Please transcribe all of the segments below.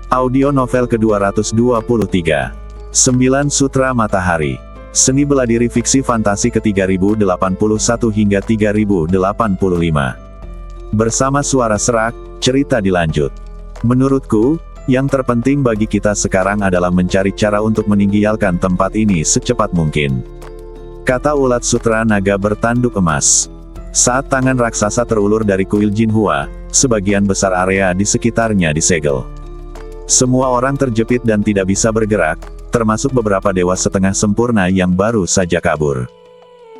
Audio novel ke-223. 9 Sutra Matahari. Seni bela diri fiksi fantasi ke-3081 hingga 3085. Bersama suara serak, cerita dilanjut. Menurutku, yang terpenting bagi kita sekarang adalah mencari cara untuk meninggalkan tempat ini secepat mungkin. Kata ulat sutra naga bertanduk emas. Saat tangan raksasa terulur dari kuil Jinhua, sebagian besar area di sekitarnya disegel. Semua orang terjepit dan tidak bisa bergerak, termasuk beberapa dewa setengah sempurna yang baru saja kabur.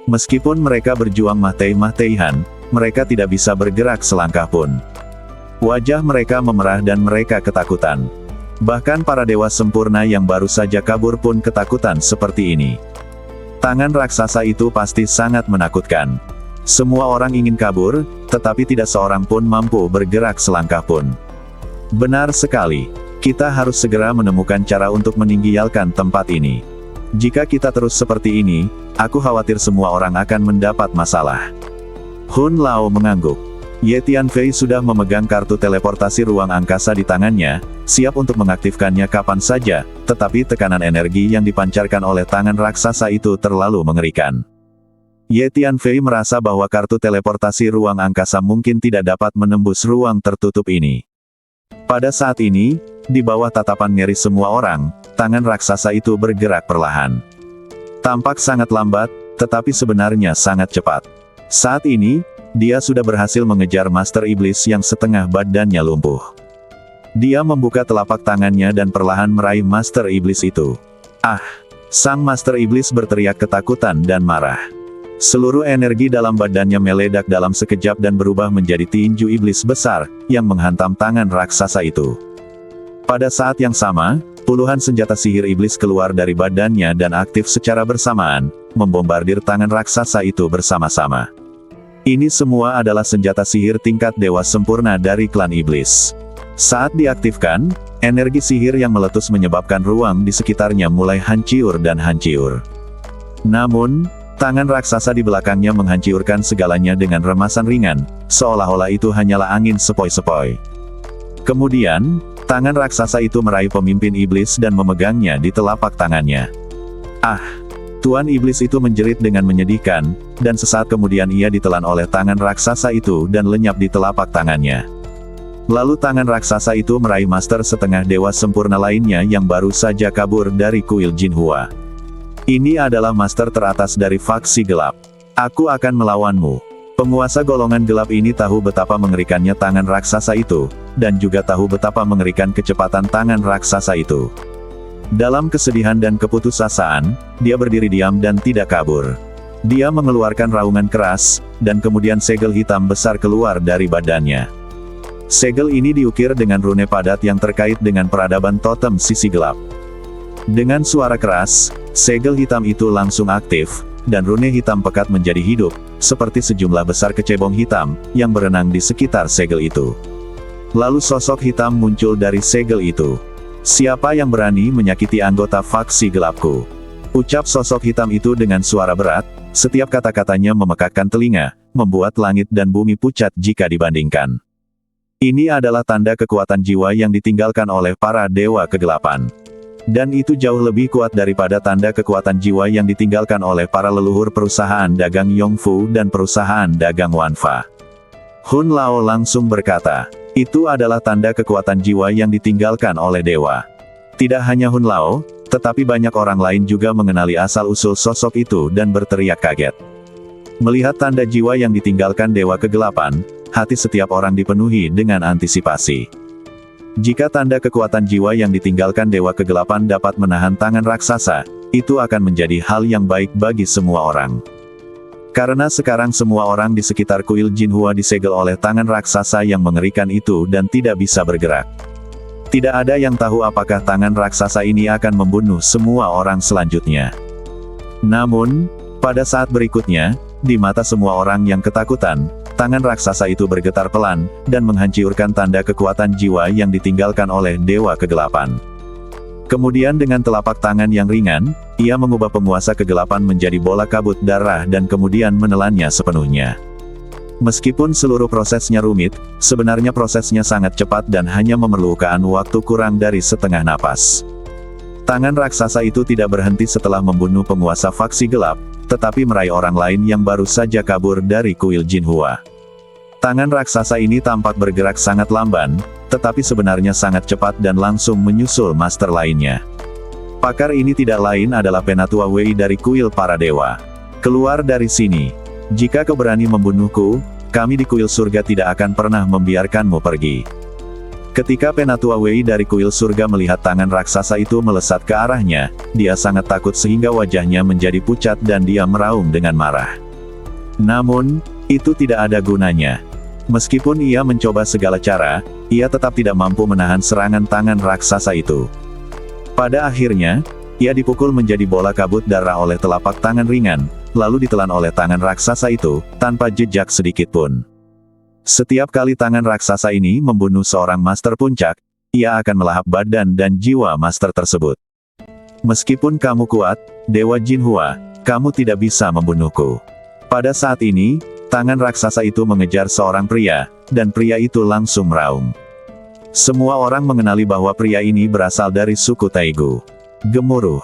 Meskipun mereka berjuang mati-matian, mereka tidak bisa bergerak selangkah pun. Wajah mereka memerah dan mereka ketakutan. Bahkan para dewa sempurna yang baru saja kabur pun ketakutan seperti ini. Tangan raksasa itu pasti sangat menakutkan. Semua orang ingin kabur, tetapi tidak seorang pun mampu bergerak selangkah pun. Benar sekali. Kita harus segera menemukan cara untuk meninggalkan tempat ini. Jika kita terus seperti ini, aku khawatir semua orang akan mendapat masalah. Hun Lao mengangguk. Ye Tianfei sudah memegang kartu teleportasi ruang angkasa di tangannya, siap untuk mengaktifkannya kapan saja, tetapi tekanan energi yang dipancarkan oleh tangan raksasa itu terlalu mengerikan. Ye Tianfei merasa bahwa kartu teleportasi ruang angkasa mungkin tidak dapat menembus ruang tertutup ini. Pada saat ini, di bawah tatapan ngeri semua orang, tangan raksasa itu bergerak perlahan. Tampak sangat lambat, tetapi sebenarnya sangat cepat. Saat ini, dia sudah berhasil mengejar Master Iblis yang setengah badannya lumpuh. Dia membuka telapak tangannya dan perlahan meraih Master Iblis itu. Ah! Sang Master Iblis berteriak ketakutan dan marah. Seluruh energi dalam badannya meledak dalam sekejap dan berubah menjadi tinju iblis besar, yang menghantam tangan raksasa itu. Pada saat yang sama, puluhan senjata sihir iblis keluar dari badannya dan aktif secara bersamaan, membombardir tangan raksasa itu bersama-sama. Ini semua adalah senjata sihir tingkat dewa sempurna dari klan iblis. Saat diaktifkan, energi sihir yang meletus menyebabkan ruang di sekitarnya mulai hancur dan hancur. Namun, tangan raksasa di belakangnya menghancurkan segalanya dengan remasan ringan, seolah-olah itu hanyalah angin sepoi-sepoi. Kemudian, tangan raksasa itu meraih pemimpin iblis dan memegangnya di telapak tangannya. Ah! Tuan iblis itu menjerit dengan menyedihkan, dan sesaat kemudian ia ditelan oleh tangan raksasa itu dan lenyap di telapak tangannya. Lalu tangan raksasa itu meraih master setengah dewa sempurna lainnya yang baru saja kabur dari kuil Jinhua. Ini adalah master teratas dari faksi gelap. Aku akan melawanmu. Penguasa golongan gelap ini tahu betapa mengerikannya tangan raksasa itu, dan juga tahu betapa mengerikan kecepatan tangan raksasa itu. Dalam kesedihan dan keputusasaan, dia berdiri diam dan tidak kabur. Dia mengeluarkan raungan keras, dan kemudian segel hitam besar keluar dari badannya. Segel ini diukir dengan rune padat yang terkait dengan peradaban totem sisi gelap. Dengan suara keras, segel hitam itu langsung aktif, dan rune hitam pekat menjadi hidup, seperti sejumlah besar kecebong hitam, yang berenang di sekitar segel itu. Lalu sosok hitam muncul dari segel itu. Siapa yang berani menyakiti anggota faksi gelapku? Ucap sosok hitam itu dengan suara berat, setiap kata-katanya memekakkan telinga, membuat langit dan bumi pucat jika dibandingkan. Ini adalah tanda kekuatan jiwa yang ditinggalkan oleh para dewa kegelapan. Dan itu jauh lebih kuat daripada tanda kekuatan jiwa yang ditinggalkan oleh para leluhur perusahaan dagang Yongfu dan perusahaan dagang Wanfa. Hun Lao langsung berkata, itu adalah tanda kekuatan jiwa yang ditinggalkan oleh dewa. Tidak hanya Hun Lao, tetapi banyak orang lain juga mengenali asal-usul sosok itu dan berteriak kaget. Melihat tanda jiwa yang ditinggalkan dewa kegelapan, hati setiap orang dipenuhi dengan antisipasi. Jika tanda kekuatan jiwa yang ditinggalkan dewa kegelapan dapat menahan tangan raksasa, itu akan menjadi hal yang baik bagi semua orang. Karena sekarang semua orang di sekitar kuil Jinhua disegel oleh tangan raksasa yang mengerikan itu dan tidak bisa bergerak. Tidak ada yang tahu apakah tangan raksasa ini akan membunuh semua orang selanjutnya. Namun, pada saat berikutnya, di mata semua orang yang ketakutan, tangan raksasa itu bergetar pelan, dan menghancurkan tanda kekuatan jiwa yang ditinggalkan oleh dewa kegelapan. Kemudian dengan telapak tangan yang ringan, ia mengubah penguasa kegelapan menjadi bola kabut darah dan kemudian menelannya sepenuhnya. Meskipun seluruh prosesnya rumit, sebenarnya prosesnya sangat cepat dan hanya memerlukan waktu kurang dari setengah napas. Tangan raksasa itu tidak berhenti setelah membunuh penguasa faksi gelap, tetapi meraih orang lain yang baru saja kabur dari kuil Jinhua. Tangan raksasa ini tampak bergerak sangat lamban, tetapi sebenarnya sangat cepat dan langsung menyusul master lainnya. Pakar ini tidak lain adalah Penatua Wei dari kuil para dewa. Keluar dari sini. Jika kau berani membunuhku, kami di kuil surga tidak akan pernah membiarkanmu pergi. Ketika Penatua Wei dari kuil surga melihat tangan raksasa itu melesat ke arahnya, dia sangat takut sehingga wajahnya menjadi pucat dan dia meraung dengan marah. Namun, itu tidak ada gunanya. Meskipun ia mencoba segala cara, ia tetap tidak mampu menahan serangan tangan raksasa itu. Pada akhirnya, ia dipukul menjadi bola kabut darah oleh telapak tangan ringan, lalu ditelan oleh tangan raksasa itu, tanpa jejak sedikit pun. Setiap kali tangan raksasa ini membunuh seorang master puncak, ia akan melahap badan dan jiwa master tersebut. Meskipun kamu kuat, Dewa Jinhua, kamu tidak bisa membunuhku. Pada saat ini, tangan raksasa itu mengejar seorang pria, dan pria itu langsung meraung. Semua orang mengenali bahwa pria ini berasal dari suku Taigu. Gemuruh.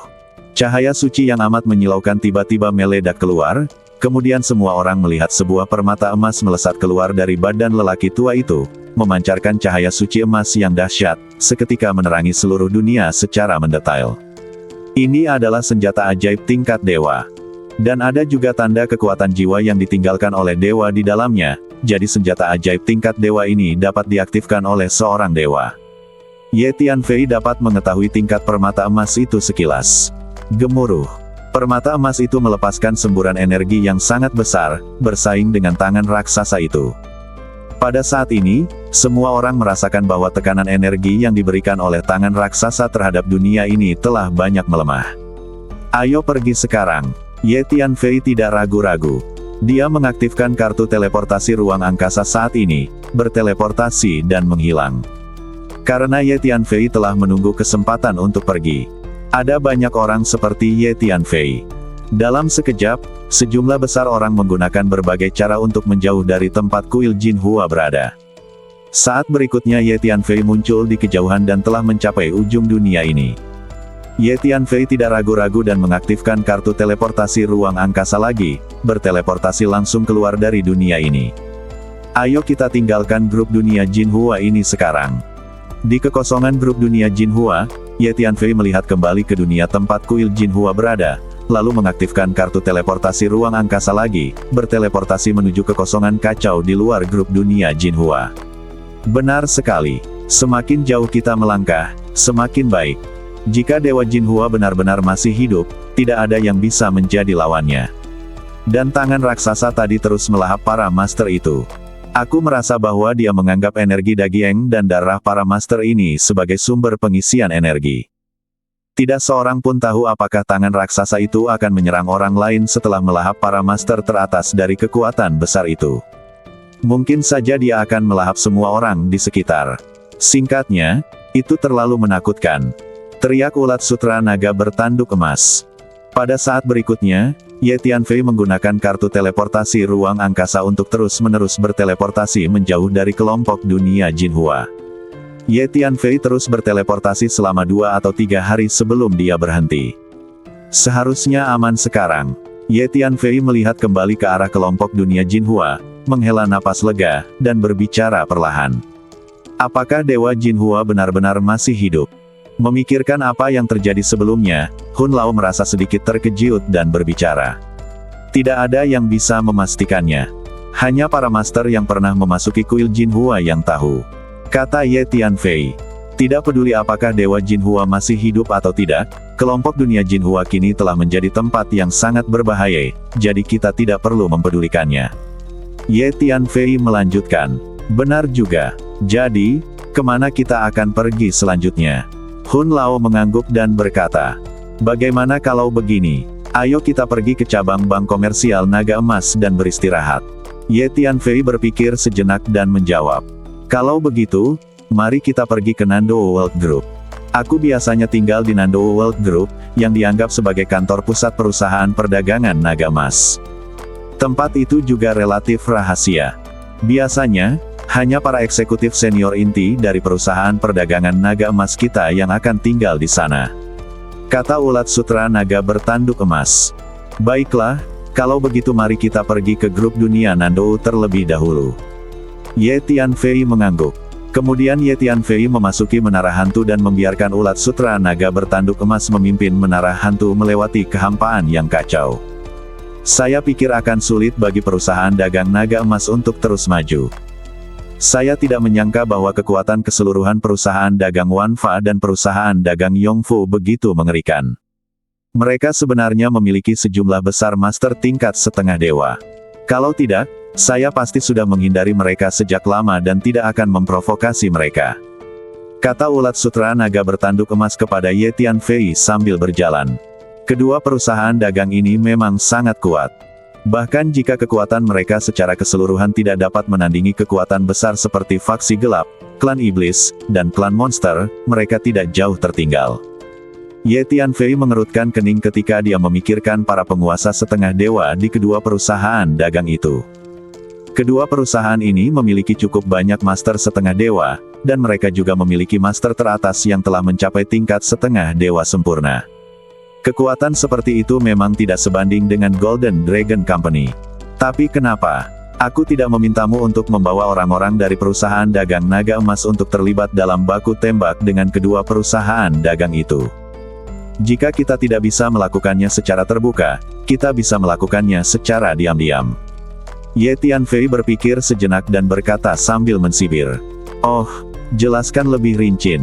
Cahaya suci yang amat menyilaukan tiba-tiba meledak keluar, kemudian semua orang melihat sebuah permata emas melesat keluar dari badan lelaki tua itu, memancarkan cahaya suci emas yang dahsyat, seketika menerangi seluruh dunia secara mendetail. Ini adalah senjata ajaib tingkat dewa. Dan ada juga tanda kekuatan jiwa yang ditinggalkan oleh dewa di dalamnya, jadi senjata ajaib tingkat dewa ini dapat diaktifkan oleh seorang dewa. Ye Tianfei dapat mengetahui tingkat permata emas itu sekilas. Gemuruh. Permata emas itu melepaskan semburan energi yang sangat besar, bersaing dengan tangan raksasa itu. Pada saat ini, semua orang merasakan bahwa tekanan energi yang diberikan oleh tangan raksasa terhadap dunia ini telah banyak melemah. Ayo pergi sekarang. Ye Tianfei tidak ragu-ragu. Dia mengaktifkan kartu teleportasi ruang angkasa saat ini, berteleportasi dan menghilang. Karena Ye Tianfei telah menunggu kesempatan untuk pergi. Ada banyak orang seperti Ye Tianfei. Dalam sekejap, sejumlah besar orang menggunakan berbagai cara untuk menjauh dari tempat kuil Jinhua berada. Saat berikutnya Ye Tianfei muncul di kejauhan dan telah mencapai ujung dunia ini. Ye Tianfei tidak ragu-ragu dan mengaktifkan kartu teleportasi ruang angkasa lagi, berteleportasi langsung keluar dari dunia ini. Ayo kita tinggalkan grup dunia Jinhua ini sekarang. Di kekosongan grup dunia Jinhua, Ye Tianfei melihat kembali ke dunia tempat kuil Jinhua berada, lalu mengaktifkan kartu teleportasi ruang angkasa lagi, berteleportasi menuju kekosongan kacau di luar grup dunia Jinhua. Benar sekali, semakin jauh kita melangkah, semakin baik. Jika Dewa Jinhua benar-benar masih hidup, tidak ada yang bisa menjadi lawannya. Dan tangan raksasa tadi terus melahap para master itu. Aku merasa bahwa dia menganggap energi daging dan darah para master ini sebagai sumber pengisian energi. Tidak seorang pun tahu apakah tangan raksasa itu akan menyerang orang lain setelah melahap para master teratas dari kekuatan besar itu. Mungkin saja dia akan melahap semua orang di sekitar. Singkatnya, itu terlalu menakutkan. Teriak ulat sutra naga bertanduk emas. Pada saat berikutnya, Ye Tianfei menggunakan kartu teleportasi ruang angkasa untuk terus-menerus berteleportasi menjauh dari kelompok dunia Jinhua. Ye Tianfei terus berteleportasi selama 2 atau 3 hari sebelum dia berhenti. Seharusnya aman sekarang. Ye Tianfei melihat kembali ke arah kelompok dunia Jinhua, menghela napas lega, dan berbicara perlahan. Apakah Dewa Jinhua benar-benar masih hidup? Memikirkan apa yang terjadi sebelumnya, Hun Lao merasa sedikit terkejut dan berbicara. Tidak ada yang bisa memastikannya. Hanya para master yang pernah memasuki kuil Jinhua yang tahu. Kata Ye Tianfei. Tidak peduli apakah Dewa Jinhua masih hidup atau tidak, kelompok dunia Jinhua kini telah menjadi tempat yang sangat berbahaya, jadi kita tidak perlu mempedulikannya. Ye Tianfei melanjutkan. Benar juga. Jadi, kemana kita akan pergi selanjutnya? Hun Lao mengangguk dan berkata, bagaimana kalau begini? Ayo kita pergi ke cabang bank komersial naga emas dan beristirahat. Ye Tianfei berpikir sejenak dan menjawab, kalau begitu, mari kita pergi ke Nando World Group. Aku biasanya tinggal di Nando World Group, yang dianggap sebagai kantor pusat perusahaan perdagangan naga emas. Tempat itu juga relatif rahasia. Biasanya, hanya para eksekutif senior inti dari perusahaan perdagangan naga emas kita yang akan tinggal di sana. Kata ulat sutra naga bertanduk emas. Baiklah, kalau begitu mari kita pergi ke grup dunia Nandou terlebih dahulu. Ye Tianfei mengangguk. Kemudian Ye Tianfei memasuki menara hantu dan membiarkan ulat sutra naga bertanduk emas memimpin menara hantu melewati kehampaan yang kacau. Saya pikir akan sulit bagi perusahaan dagang naga emas untuk terus maju. Saya tidak menyangka bahwa kekuatan keseluruhan perusahaan dagang Wanfa dan perusahaan dagang Yongfu begitu mengerikan. Mereka sebenarnya memiliki sejumlah besar master tingkat setengah dewa. Kalau tidak, saya pasti sudah menghindari mereka sejak lama dan tidak akan memprovokasi mereka. Kata ulat sutra naga bertanduk emas kepada Ye Tianfei sambil berjalan. Kedua perusahaan dagang ini memang sangat kuat. Bahkan jika kekuatan mereka secara keseluruhan tidak dapat menandingi kekuatan besar seperti faksi gelap, klan iblis, dan klan monster, mereka tidak jauh tertinggal. Ye Tianfei mengerutkan kening ketika dia memikirkan para penguasa setengah dewa di kedua perusahaan dagang itu. Kedua perusahaan ini memiliki cukup banyak master setengah dewa, dan mereka juga memiliki master teratas yang telah mencapai tingkat setengah dewa sempurna. Kekuatan seperti itu memang tidak sebanding dengan Golden Dragon Company. Tapi kenapa? Aku tidak memintamu untuk membawa orang-orang dari perusahaan dagang naga emas untuk terlibat dalam baku tembak dengan kedua perusahaan dagang itu. Jika kita tidak bisa melakukannya secara terbuka, kita bisa melakukannya secara diam-diam. Ye Tianfei berpikir sejenak dan berkata sambil mensibir. Oh, jelaskan lebih rinci.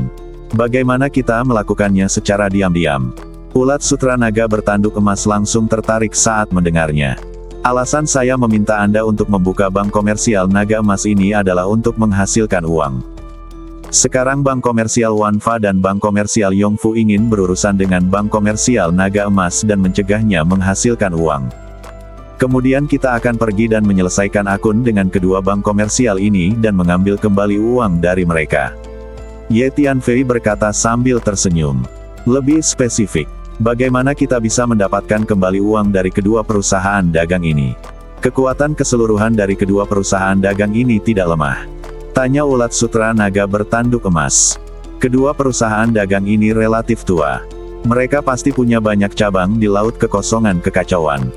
Bagaimana kita melakukannya secara diam-diam? Ulat sutra naga bertanduk emas langsung tertarik saat mendengarnya. Alasan saya meminta Anda untuk membuka bank komersial naga emas ini adalah untuk menghasilkan uang. Sekarang bank komersial Wanfa dan bank komersial Yongfu ingin berurusan dengan bank komersial naga emas dan mencegahnya menghasilkan uang. Kemudian kita akan pergi dan menyelesaikan akun dengan kedua bank komersial ini dan mengambil kembali uang dari mereka. Ye Tianfei berkata sambil tersenyum. Lebih spesifik, bagaimana kita bisa mendapatkan kembali uang dari kedua perusahaan dagang ini? Kekuatan keseluruhan dari kedua perusahaan dagang ini tidak lemah. Tanya ulat sutra naga bertanduk emas. Kedua perusahaan dagang ini relatif tua. Mereka pasti punya banyak cabang di laut kekosongan kekacauan.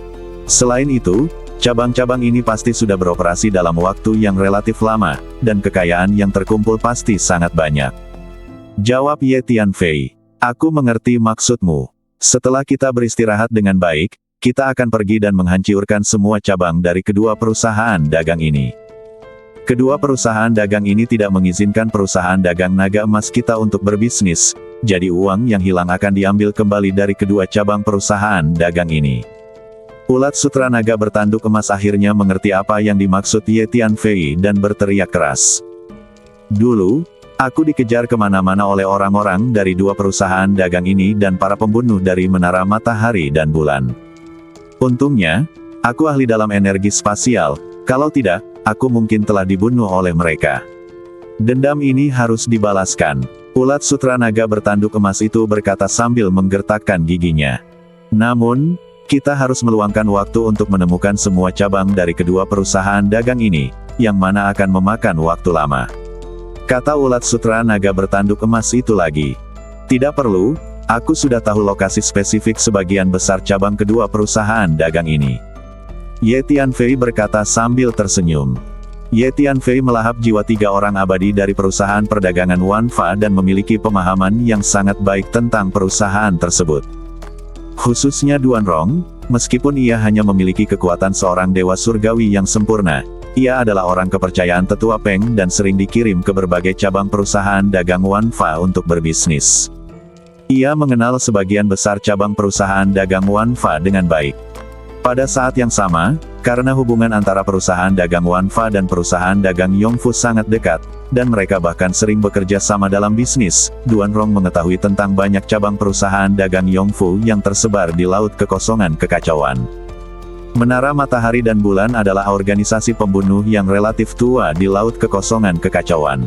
Selain itu, cabang-cabang ini pasti sudah beroperasi dalam waktu yang relatif lama, dan kekayaan yang terkumpul pasti sangat banyak. Jawab Ye Tianfei. Aku mengerti maksudmu. Setelah kita beristirahat dengan baik, kita akan pergi dan menghancurkan semua cabang dari kedua perusahaan dagang ini. Kedua perusahaan dagang ini tidak mengizinkan perusahaan dagang naga emas kita untuk berbisnis, jadi uang yang hilang akan diambil kembali dari kedua cabang perusahaan dagang ini. Ulat sutra naga bertanduk emas akhirnya mengerti apa yang dimaksud Ye Tianfei dan berteriak keras. Dulu, aku dikejar kemana-mana oleh orang-orang dari dua perusahaan dagang ini dan para pembunuh dari menara matahari dan bulan. Untungnya, aku ahli dalam energi spasial, kalau tidak, aku mungkin telah dibunuh oleh mereka. Dendam ini harus dibalaskan. Ulat sutra naga bertanduk emas itu berkata sambil menggertakkan giginya. Namun, kita harus meluangkan waktu untuk menemukan semua cabang dari kedua perusahaan dagang ini, yang mana akan memakan waktu lama. Kata ulat sutra naga bertanduk emas itu lagi. Tidak perlu, aku sudah tahu lokasi spesifik sebagian besar cabang kedua perusahaan dagang ini. Ye Tianfei berkata sambil tersenyum. Ye Tianfei melahap jiwa 3 orang abadi dari perusahaan perdagangan Wanfa dan memiliki pemahaman yang sangat baik tentang perusahaan tersebut. Khususnya Duan Rong, meskipun ia hanya memiliki kekuatan seorang dewa surgawi yang sempurna, ia adalah orang kepercayaan tetua Peng dan sering dikirim ke berbagai cabang perusahaan dagang Wanfa untuk berbisnis. Ia mengenal sebagian besar cabang perusahaan dagang Wanfa dengan baik. Pada saat yang sama, karena hubungan antara perusahaan dagang Wanfa dan perusahaan dagang Yongfu sangat dekat, dan mereka bahkan sering bekerja sama dalam bisnis, Duan Rong mengetahui tentang banyak cabang perusahaan dagang Yongfu yang tersebar di laut kekosongan kekacauan. Menara Matahari dan Bulan adalah organisasi pembunuh yang relatif tua di laut kekosongan kekacauan.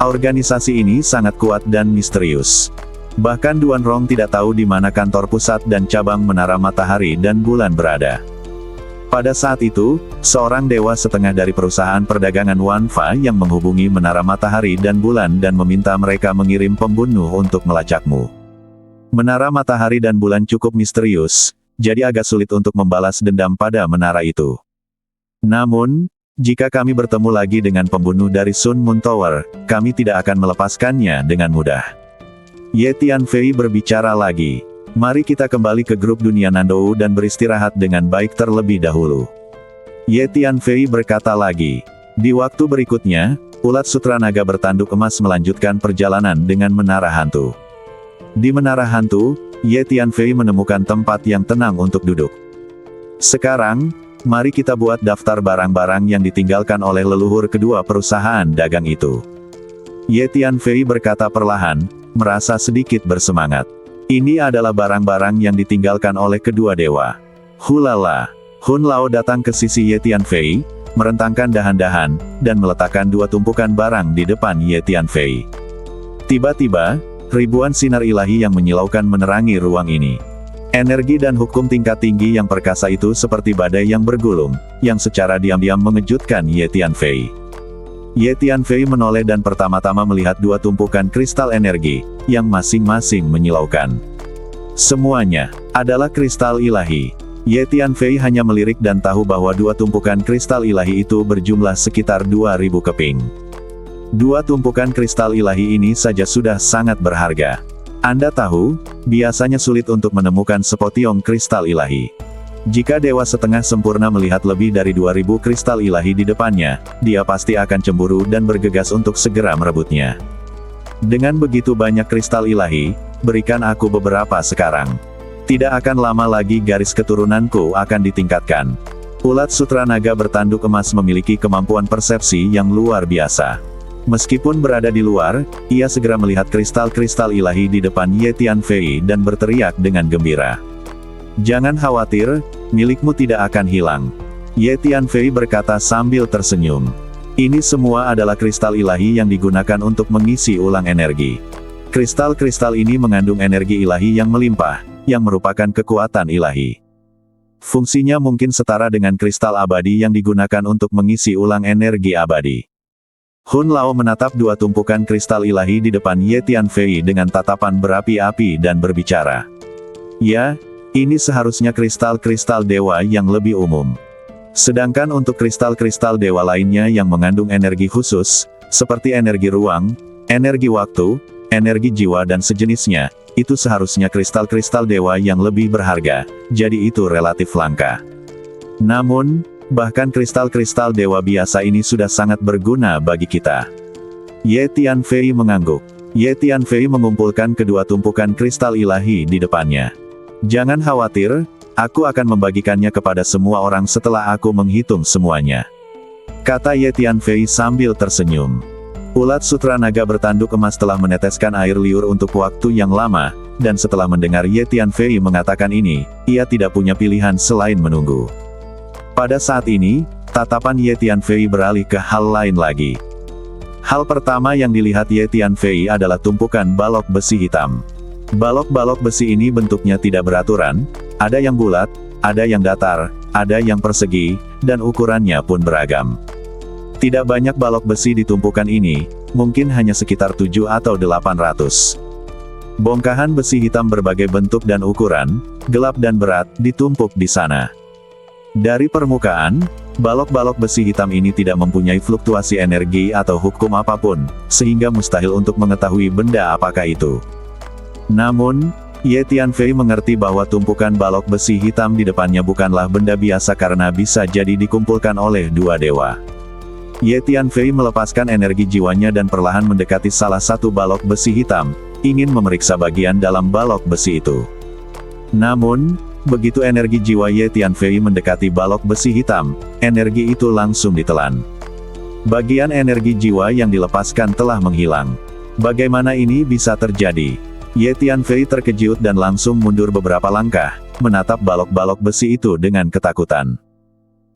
Organisasi ini sangat kuat dan misterius. Bahkan Duan Rong tidak tahu di mana kantor pusat dan cabang Menara Matahari dan Bulan berada. Pada saat itu, seorang dewa setengah dari perusahaan perdagangan Wanfa yang menghubungi menara matahari dan bulan dan meminta mereka mengirim pembunuh untuk melacakmu. Menara matahari dan bulan cukup misterius, jadi agak sulit untuk membalas dendam pada menara itu. Namun, jika kami bertemu lagi dengan pembunuh dari Sun Moon Tower, kami tidak akan melepaskannya dengan mudah. Ye Tianfei berbicara lagi. Mari kita kembali ke grup dunia Nandou dan beristirahat dengan baik terlebih dahulu. Ye Tianfei berkata lagi. Di waktu berikutnya, ulat sutra naga bertanduk emas melanjutkan perjalanan dengan menara hantu. Di menara hantu, Ye Tianfei menemukan tempat yang tenang untuk duduk. Sekarang, mari kita buat daftar barang-barang yang ditinggalkan oleh leluhur kedua perusahaan dagang itu. Ye Tianfei berkata perlahan, merasa sedikit bersemangat. Ini adalah barang-barang yang ditinggalkan oleh kedua dewa. Hulala! Hun Lao datang ke sisi Ye Tianfei, merentangkan dahan-dahan, dan meletakkan dua tumpukan barang di depan Ye Tianfei. Tiba-tiba, ribuan sinar ilahi yang menyilaukan menerangi ruang ini. Energi dan hukum tingkat tinggi yang perkasa itu seperti badai yang bergulung, yang secara diam-diam mengejutkan Ye Tianfei. Ye Tianfei menoleh dan pertama-tama melihat dua tumpukan kristal energi, yang masing-masing menyilaukan. Semuanya adalah kristal ilahi. Ye Tianfei hanya melirik dan tahu bahwa dua tumpukan kristal ilahi itu berjumlah sekitar 2000 keping. Dua tumpukan kristal ilahi ini saja sudah sangat berharga. Anda tahu, biasanya sulit untuk menemukan sepotiong kristal ilahi. Jika dewa setengah sempurna melihat lebih dari 2000 kristal ilahi di depannya, dia pasti akan cemburu dan bergegas untuk segera merebutnya. Dengan begitu banyak kristal ilahi, berikan aku beberapa sekarang. Tidak akan lama lagi garis keturunanku akan ditingkatkan. Ulat sutra naga bertanduk emas memiliki kemampuan persepsi yang luar biasa. Meskipun berada di luar, ia segera melihat kristal-kristal ilahi di depan Ye Tianfei dan berteriak dengan gembira. Jangan khawatir, milikmu tidak akan hilang. Ye Tianfei berkata sambil tersenyum. Ini semua adalah kristal ilahi yang digunakan untuk mengisi ulang energi. Kristal-kristal ini mengandung energi ilahi yang melimpah, yang merupakan kekuatan ilahi. Fungsinya mungkin setara dengan kristal abadi yang digunakan untuk mengisi ulang energi abadi. Hun Lao menatap dua tumpukan kristal ilahi di depan Ye Tianfei dengan tatapan berapi-api dan berbicara. Ya, ini seharusnya kristal-kristal dewa yang lebih umum. Sedangkan untuk kristal-kristal dewa lainnya yang mengandung energi khusus, seperti energi ruang, energi waktu, energi jiwa dan sejenisnya, itu seharusnya kristal-kristal dewa yang lebih berharga, jadi itu relatif langka. Namun, bahkan kristal-kristal dewa biasa ini sudah sangat berguna bagi kita. Ye Tianfei mengangguk. Ye Tianfei mengumpulkan kedua tumpukan kristal ilahi di depannya. Jangan khawatir, aku akan membagikannya kepada semua orang setelah aku menghitung semuanya. Kata Ye Tianfei sambil tersenyum. Ulat sutra naga bertanduk emas telah meneteskan air liur untuk waktu yang lama, dan setelah mendengar Ye Tianfei mengatakan ini, ia tidak punya pilihan selain menunggu. Pada saat ini, tatapan Ye Tianfei beralih ke hal lain lagi. Hal pertama yang dilihat Ye Tianfei adalah tumpukan balok besi hitam. Balok-balok besi ini bentuknya tidak beraturan, ada yang bulat, ada yang datar, ada yang persegi, dan ukurannya pun beragam. Tidak banyak balok besi di tumpukan ini, mungkin hanya sekitar 7 atau 800. Bongkahan besi hitam berbagai bentuk dan ukuran, gelap dan berat, ditumpuk di sana. Dari permukaan, balok-balok besi hitam ini tidak mempunyai fluktuasi energi atau hukum apapun, sehingga mustahil untuk mengetahui benda apakah itu. Namun, Ye Tianfei mengerti bahwa tumpukan balok besi hitam di depannya bukanlah benda biasa karena bisa jadi dikumpulkan oleh dua dewa. Ye Tianfei melepaskan energi jiwanya dan perlahan mendekati salah satu balok besi hitam, ingin memeriksa bagian dalam balok besi itu. Namun, begitu energi jiwa Ye Tianfei mendekati balok besi hitam, energi itu langsung ditelan. Bagian energi jiwa yang dilepaskan telah menghilang. Bagaimana ini bisa terjadi? Ye Tianfei terkejut dan langsung mundur beberapa langkah, menatap balok-balok besi itu dengan ketakutan.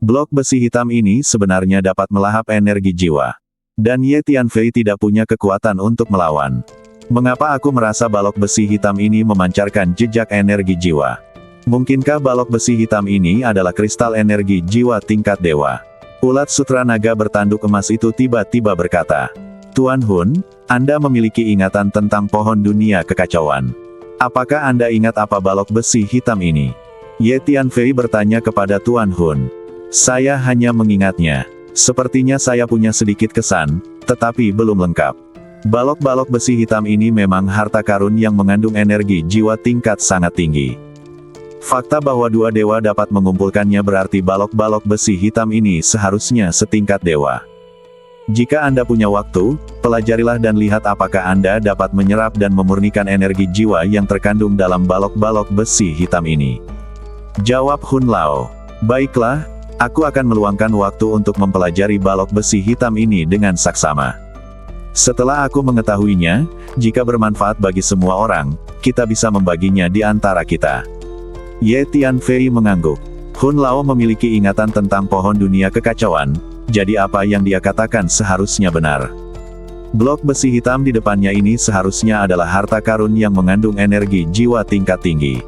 Blok besi hitam ini sebenarnya dapat melahap energi jiwa. Dan Ye Tianfei tidak punya kekuatan untuk melawan. Mengapa aku merasa balok besi hitam ini memancarkan jejak energi jiwa? Mungkinkah balok besi hitam ini adalah kristal energi jiwa tingkat dewa? Ulat sutra naga bertanduk emas itu tiba-tiba berkata, Tuan Hun, Anda memiliki ingatan tentang pohon dunia kekacauan. Apakah Anda ingat apa balok besi hitam ini? Ye Tianfei bertanya kepada Tuan Hun. Saya hanya mengingatnya. Sepertinya saya punya sedikit kesan, tetapi belum lengkap. Balok-balok besi hitam ini memang harta karun yang mengandung energi jiwa tingkat sangat tinggi. Fakta bahwa dua dewa dapat mengumpulkannya berarti balok-balok besi hitam ini seharusnya setingkat dewa. Jika Anda punya waktu, pelajarilah dan lihat apakah Anda dapat menyerap dan memurnikan energi jiwa yang terkandung dalam balok-balok besi hitam ini. Jawab Hun Lao. Baiklah, aku akan meluangkan waktu untuk mempelajari balok besi hitam ini dengan saksama. Setelah aku mengetahuinya, jika bermanfaat bagi semua orang, kita bisa membaginya di antara kita. Ye Tianfei mengangguk. Hun Lao memiliki ingatan tentang pohon dunia kekacauan, jadi apa yang dia katakan seharusnya benar. Blok besi hitam di depannya ini seharusnya adalah harta karun yang mengandung energi jiwa tingkat tinggi.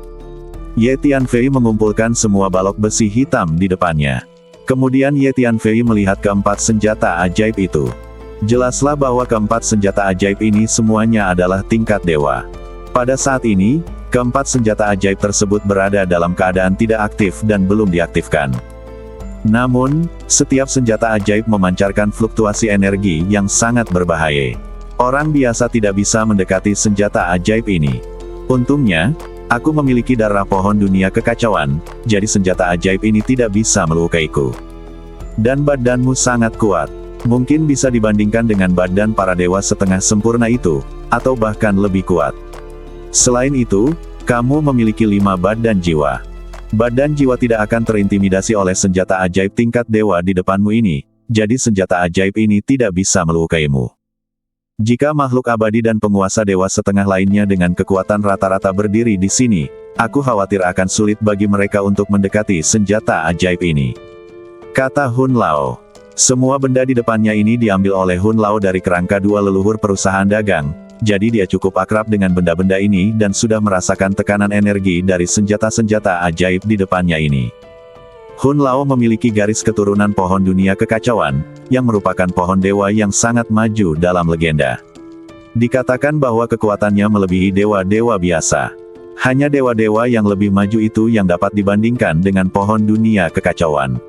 Ye Tianfei mengumpulkan semua balok besi hitam di depannya. Kemudian Ye Tianfei melihat keempat senjata ajaib itu. Jelaslah bahwa keempat senjata ajaib ini semuanya adalah tingkat dewa. Pada saat ini, keempat senjata ajaib tersebut berada dalam keadaan tidak aktif dan belum diaktifkan. Namun, setiap senjata ajaib memancarkan fluktuasi energi yang sangat berbahaya. Orang biasa tidak bisa mendekati senjata ajaib ini. Untungnya, aku memiliki darah pohon dunia kekacauan, jadi senjata ajaib ini tidak bisa melukaiku. Dan badanmu sangat kuat. Mungkin bisa dibandingkan dengan badan para dewa setengah sempurna itu, atau bahkan lebih kuat. Selain itu, kamu memiliki 5 badan jiwa. Badan jiwa tidak akan terintimidasi oleh senjata ajaib tingkat dewa di depanmu ini, jadi senjata ajaib ini tidak bisa melukaimu. Jika makhluk abadi dan penguasa dewa setengah lainnya dengan kekuatan rata-rata berdiri di sini, aku khawatir akan sulit bagi mereka untuk mendekati senjata ajaib ini. Kata Hun Lao. Semua benda di depannya ini diambil oleh Hun Lao dari kerangka dua leluhur perusahaan dagang, jadi dia cukup akrab dengan benda-benda ini dan sudah merasakan tekanan energi dari senjata-senjata ajaib di depannya ini. Hun Lao memiliki garis keturunan pohon dunia kekacauan, yang merupakan pohon dewa yang sangat maju dalam legenda. Dikatakan bahwa kekuatannya melebihi dewa-dewa biasa. Hanya dewa-dewa yang lebih maju itu yang dapat dibandingkan dengan pohon dunia kekacauan.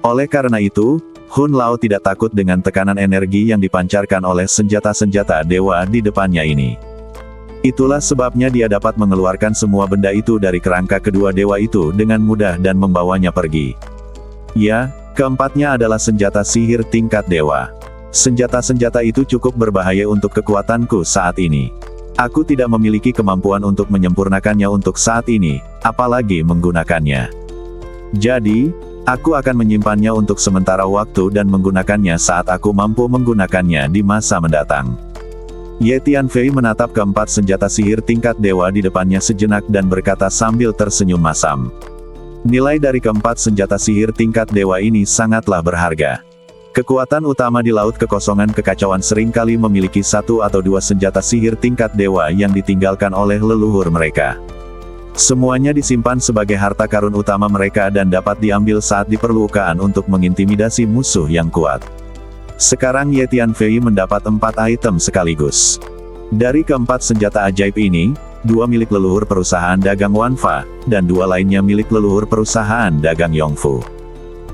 Oleh karena itu, Hun Lao tidak takut dengan tekanan energi yang dipancarkan oleh senjata-senjata dewa di depannya ini. Itulah sebabnya dia dapat mengeluarkan semua benda itu dari kerangka kedua dewa itu dengan mudah dan membawanya pergi. Ya, keempatnya adalah senjata sihir tingkat dewa. Senjata-senjata itu cukup berbahaya untuk kekuatanku saat ini. Aku tidak memiliki kemampuan untuk menyempurnakannya untuk saat ini, apalagi menggunakannya. Jadi, aku akan menyimpannya untuk sementara waktu dan menggunakannya saat aku mampu menggunakannya di masa mendatang. Ye Tianfei menatap keempat senjata sihir tingkat dewa di depannya sejenak dan berkata sambil tersenyum masam. Nilai dari keempat senjata sihir tingkat dewa ini sangatlah berharga. Kekuatan utama di Laut Kekosongan Kekacauan seringkali memiliki 1 atau 2 senjata sihir tingkat dewa yang ditinggalkan oleh leluhur mereka. Semuanya disimpan sebagai harta karun utama mereka dan dapat diambil saat diperlukan untuk mengintimidasi musuh yang kuat. Sekarang Ye Tianfei mendapat 4 item sekaligus. Dari keempat senjata ajaib ini, 2 milik leluhur perusahaan dagang Wanfa, dan 2 lainnya milik leluhur perusahaan dagang Yongfu.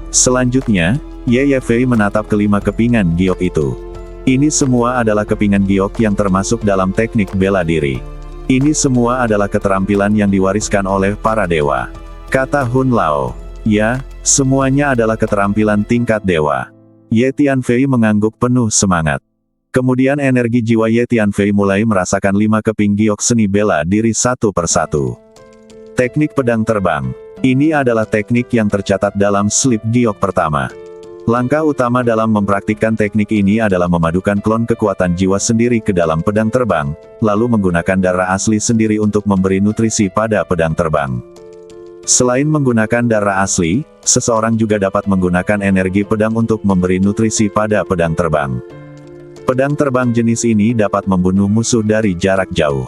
Selanjutnya, Ye Yefei menatap kelima kepingan giok itu. Ini semua adalah kepingan giok yang termasuk dalam teknik bela diri. Ini semua adalah keterampilan yang diwariskan oleh para dewa. Kata Hun Lao. Ya, semuanya adalah keterampilan tingkat dewa. Ye Tianfei mengangguk penuh semangat. Kemudian energi jiwa Ye Tianfei mulai merasakan 5 keping giok seni bela diri satu persatu. Teknik pedang terbang. Ini adalah teknik yang tercatat dalam slip giok pertama. Langkah utama dalam mempraktikkan teknik ini adalah memadukan klon kekuatan jiwa sendiri ke dalam pedang terbang, lalu menggunakan darah asli sendiri untuk memberi nutrisi pada pedang terbang. Selain menggunakan darah asli, seseorang juga dapat menggunakan energi pedang untuk memberi nutrisi pada pedang terbang. Pedang terbang jenis ini dapat membunuh musuh dari jarak jauh.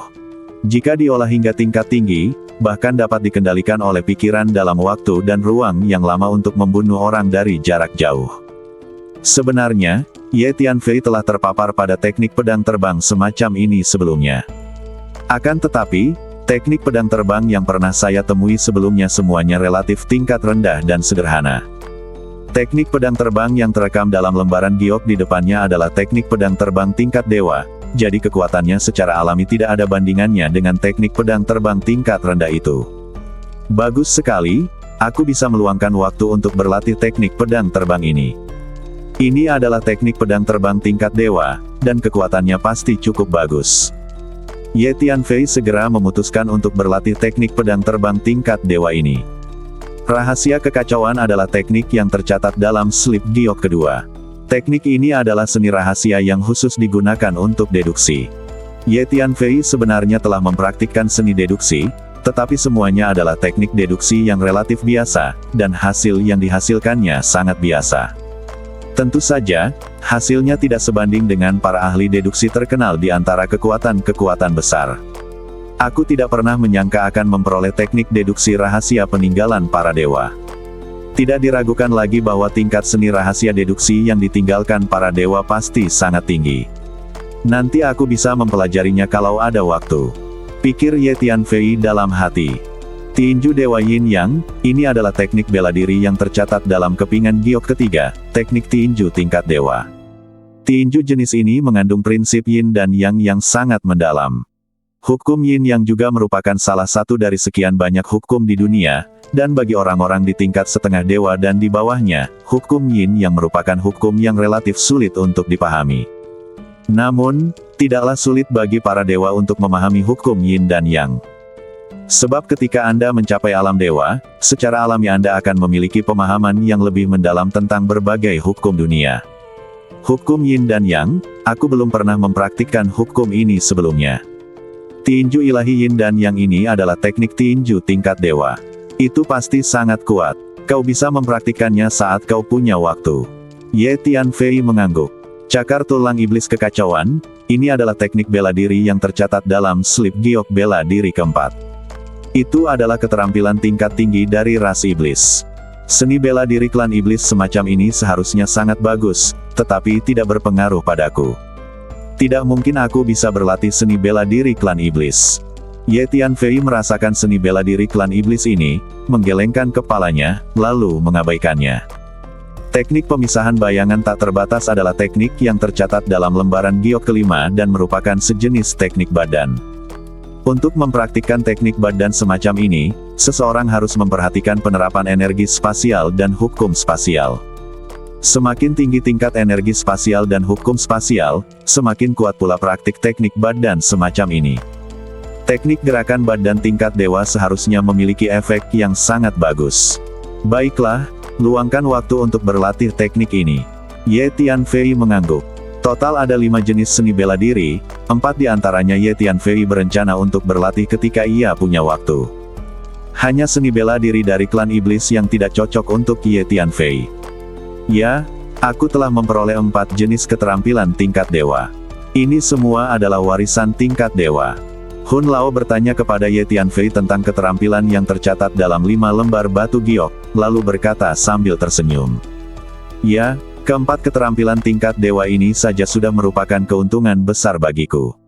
Jika diolah hingga tingkat tinggi, bahkan dapat dikendalikan oleh pikiran dalam waktu dan ruang yang lama untuk membunuh orang dari jarak jauh. Sebenarnya, Ye Tianfei telah terpapar pada teknik pedang terbang semacam ini sebelumnya. Akan tetapi, teknik pedang terbang yang pernah saya temui sebelumnya semuanya relatif tingkat rendah dan sederhana. Teknik pedang terbang yang terekam dalam lembaran giok di depannya adalah teknik pedang terbang tingkat dewa, jadi kekuatannya secara alami tidak ada bandingannya dengan teknik pedang terbang tingkat rendah itu. Bagus sekali, aku bisa meluangkan waktu untuk berlatih teknik pedang terbang ini. Ini adalah teknik pedang terbang tingkat dewa, dan kekuatannya pasti cukup bagus. Ye Tianfei segera memutuskan untuk berlatih teknik pedang terbang tingkat dewa ini. Rahasia kekacauan adalah teknik yang tercatat dalam slip giok kedua. Teknik ini adalah seni rahasia yang khusus digunakan untuk deduksi. Ye Tianfei sebenarnya telah mempraktikkan seni deduksi, tetapi semuanya adalah teknik deduksi yang relatif biasa, dan hasil yang dihasilkannya sangat biasa. Tentu saja, hasilnya tidak sebanding dengan para ahli deduksi terkenal di antara kekuatan-kekuatan besar. Aku tidak pernah menyangka akan memperoleh teknik deduksi rahasia peninggalan para dewa. Tidak diragukan lagi bahwa tingkat seni rahasia deduksi yang ditinggalkan para dewa pasti sangat tinggi. Nanti aku bisa mempelajarinya kalau ada waktu, pikir Ye Tianfei dalam hati. Tinju Dewa Yin Yang, ini adalah teknik bela diri yang tercatat dalam kepingan giok ketiga, teknik tinju tingkat dewa. Tinju jenis ini mengandung prinsip Yin dan Yang yang sangat mendalam. Hukum Yin Yang juga merupakan salah satu dari sekian banyak hukum di dunia, dan bagi orang-orang di tingkat setengah dewa dan di bawahnya, hukum Yin Yang merupakan hukum yang relatif sulit untuk dipahami. Namun, tidaklah sulit bagi para dewa untuk memahami hukum Yin dan Yang. Sebab ketika Anda mencapai alam dewa, secara alami Anda akan memiliki pemahaman yang lebih mendalam tentang berbagai hukum dunia. Hukum Yin dan Yang, aku belum pernah mempraktikkan hukum ini sebelumnya. Tinju ilahi Yin dan Yang ini adalah teknik tinju tingkat dewa. Itu pasti sangat kuat. Kau bisa mempraktikkannya saat kau punya waktu. Ye Tianfei mengangguk. Cakar tulang iblis kekacauan, ini adalah teknik bela diri yang tercatat dalam slip giok bela diri keempat. Itu adalah keterampilan tingkat tinggi dari ras iblis. Seni bela diri klan iblis semacam ini seharusnya sangat bagus, tetapi tidak berpengaruh padaku. Tidak mungkin aku bisa berlatih seni bela diri klan iblis. Ye Tianfei merasakan seni bela diri klan iblis ini, menggelengkan kepalanya, lalu mengabaikannya. Teknik pemisahan bayangan tak terbatas adalah teknik yang tercatat dalam lembaran giok kelima dan merupakan sejenis teknik badan. Untuk mempraktikkan teknik badan semacam ini, seseorang harus memperhatikan penerapan energi spasial dan hukum spasial. Semakin tinggi tingkat energi spasial dan hukum spasial, semakin kuat pula praktik teknik badan semacam ini. Teknik gerakan badan tingkat dewa seharusnya memiliki efek yang sangat bagus. Baiklah, luangkan waktu untuk berlatih teknik ini. Ye Tianfei mengangguk. Total ada 5 jenis seni bela diri, 4 diantaranya Ye Tianfei berencana untuk berlatih ketika ia punya waktu. Hanya seni bela diri dari klan iblis yang tidak cocok untuk Ye Tianfei. Ya, aku telah memperoleh 4 jenis keterampilan tingkat dewa. Ini semua adalah warisan tingkat dewa. Hun Lao bertanya kepada Ye Tianfei tentang keterampilan yang tercatat dalam 5 lembar batu giok, lalu berkata sambil tersenyum. Ya, keempat keterampilan tingkat dewa ini saja sudah merupakan keuntungan besar bagiku.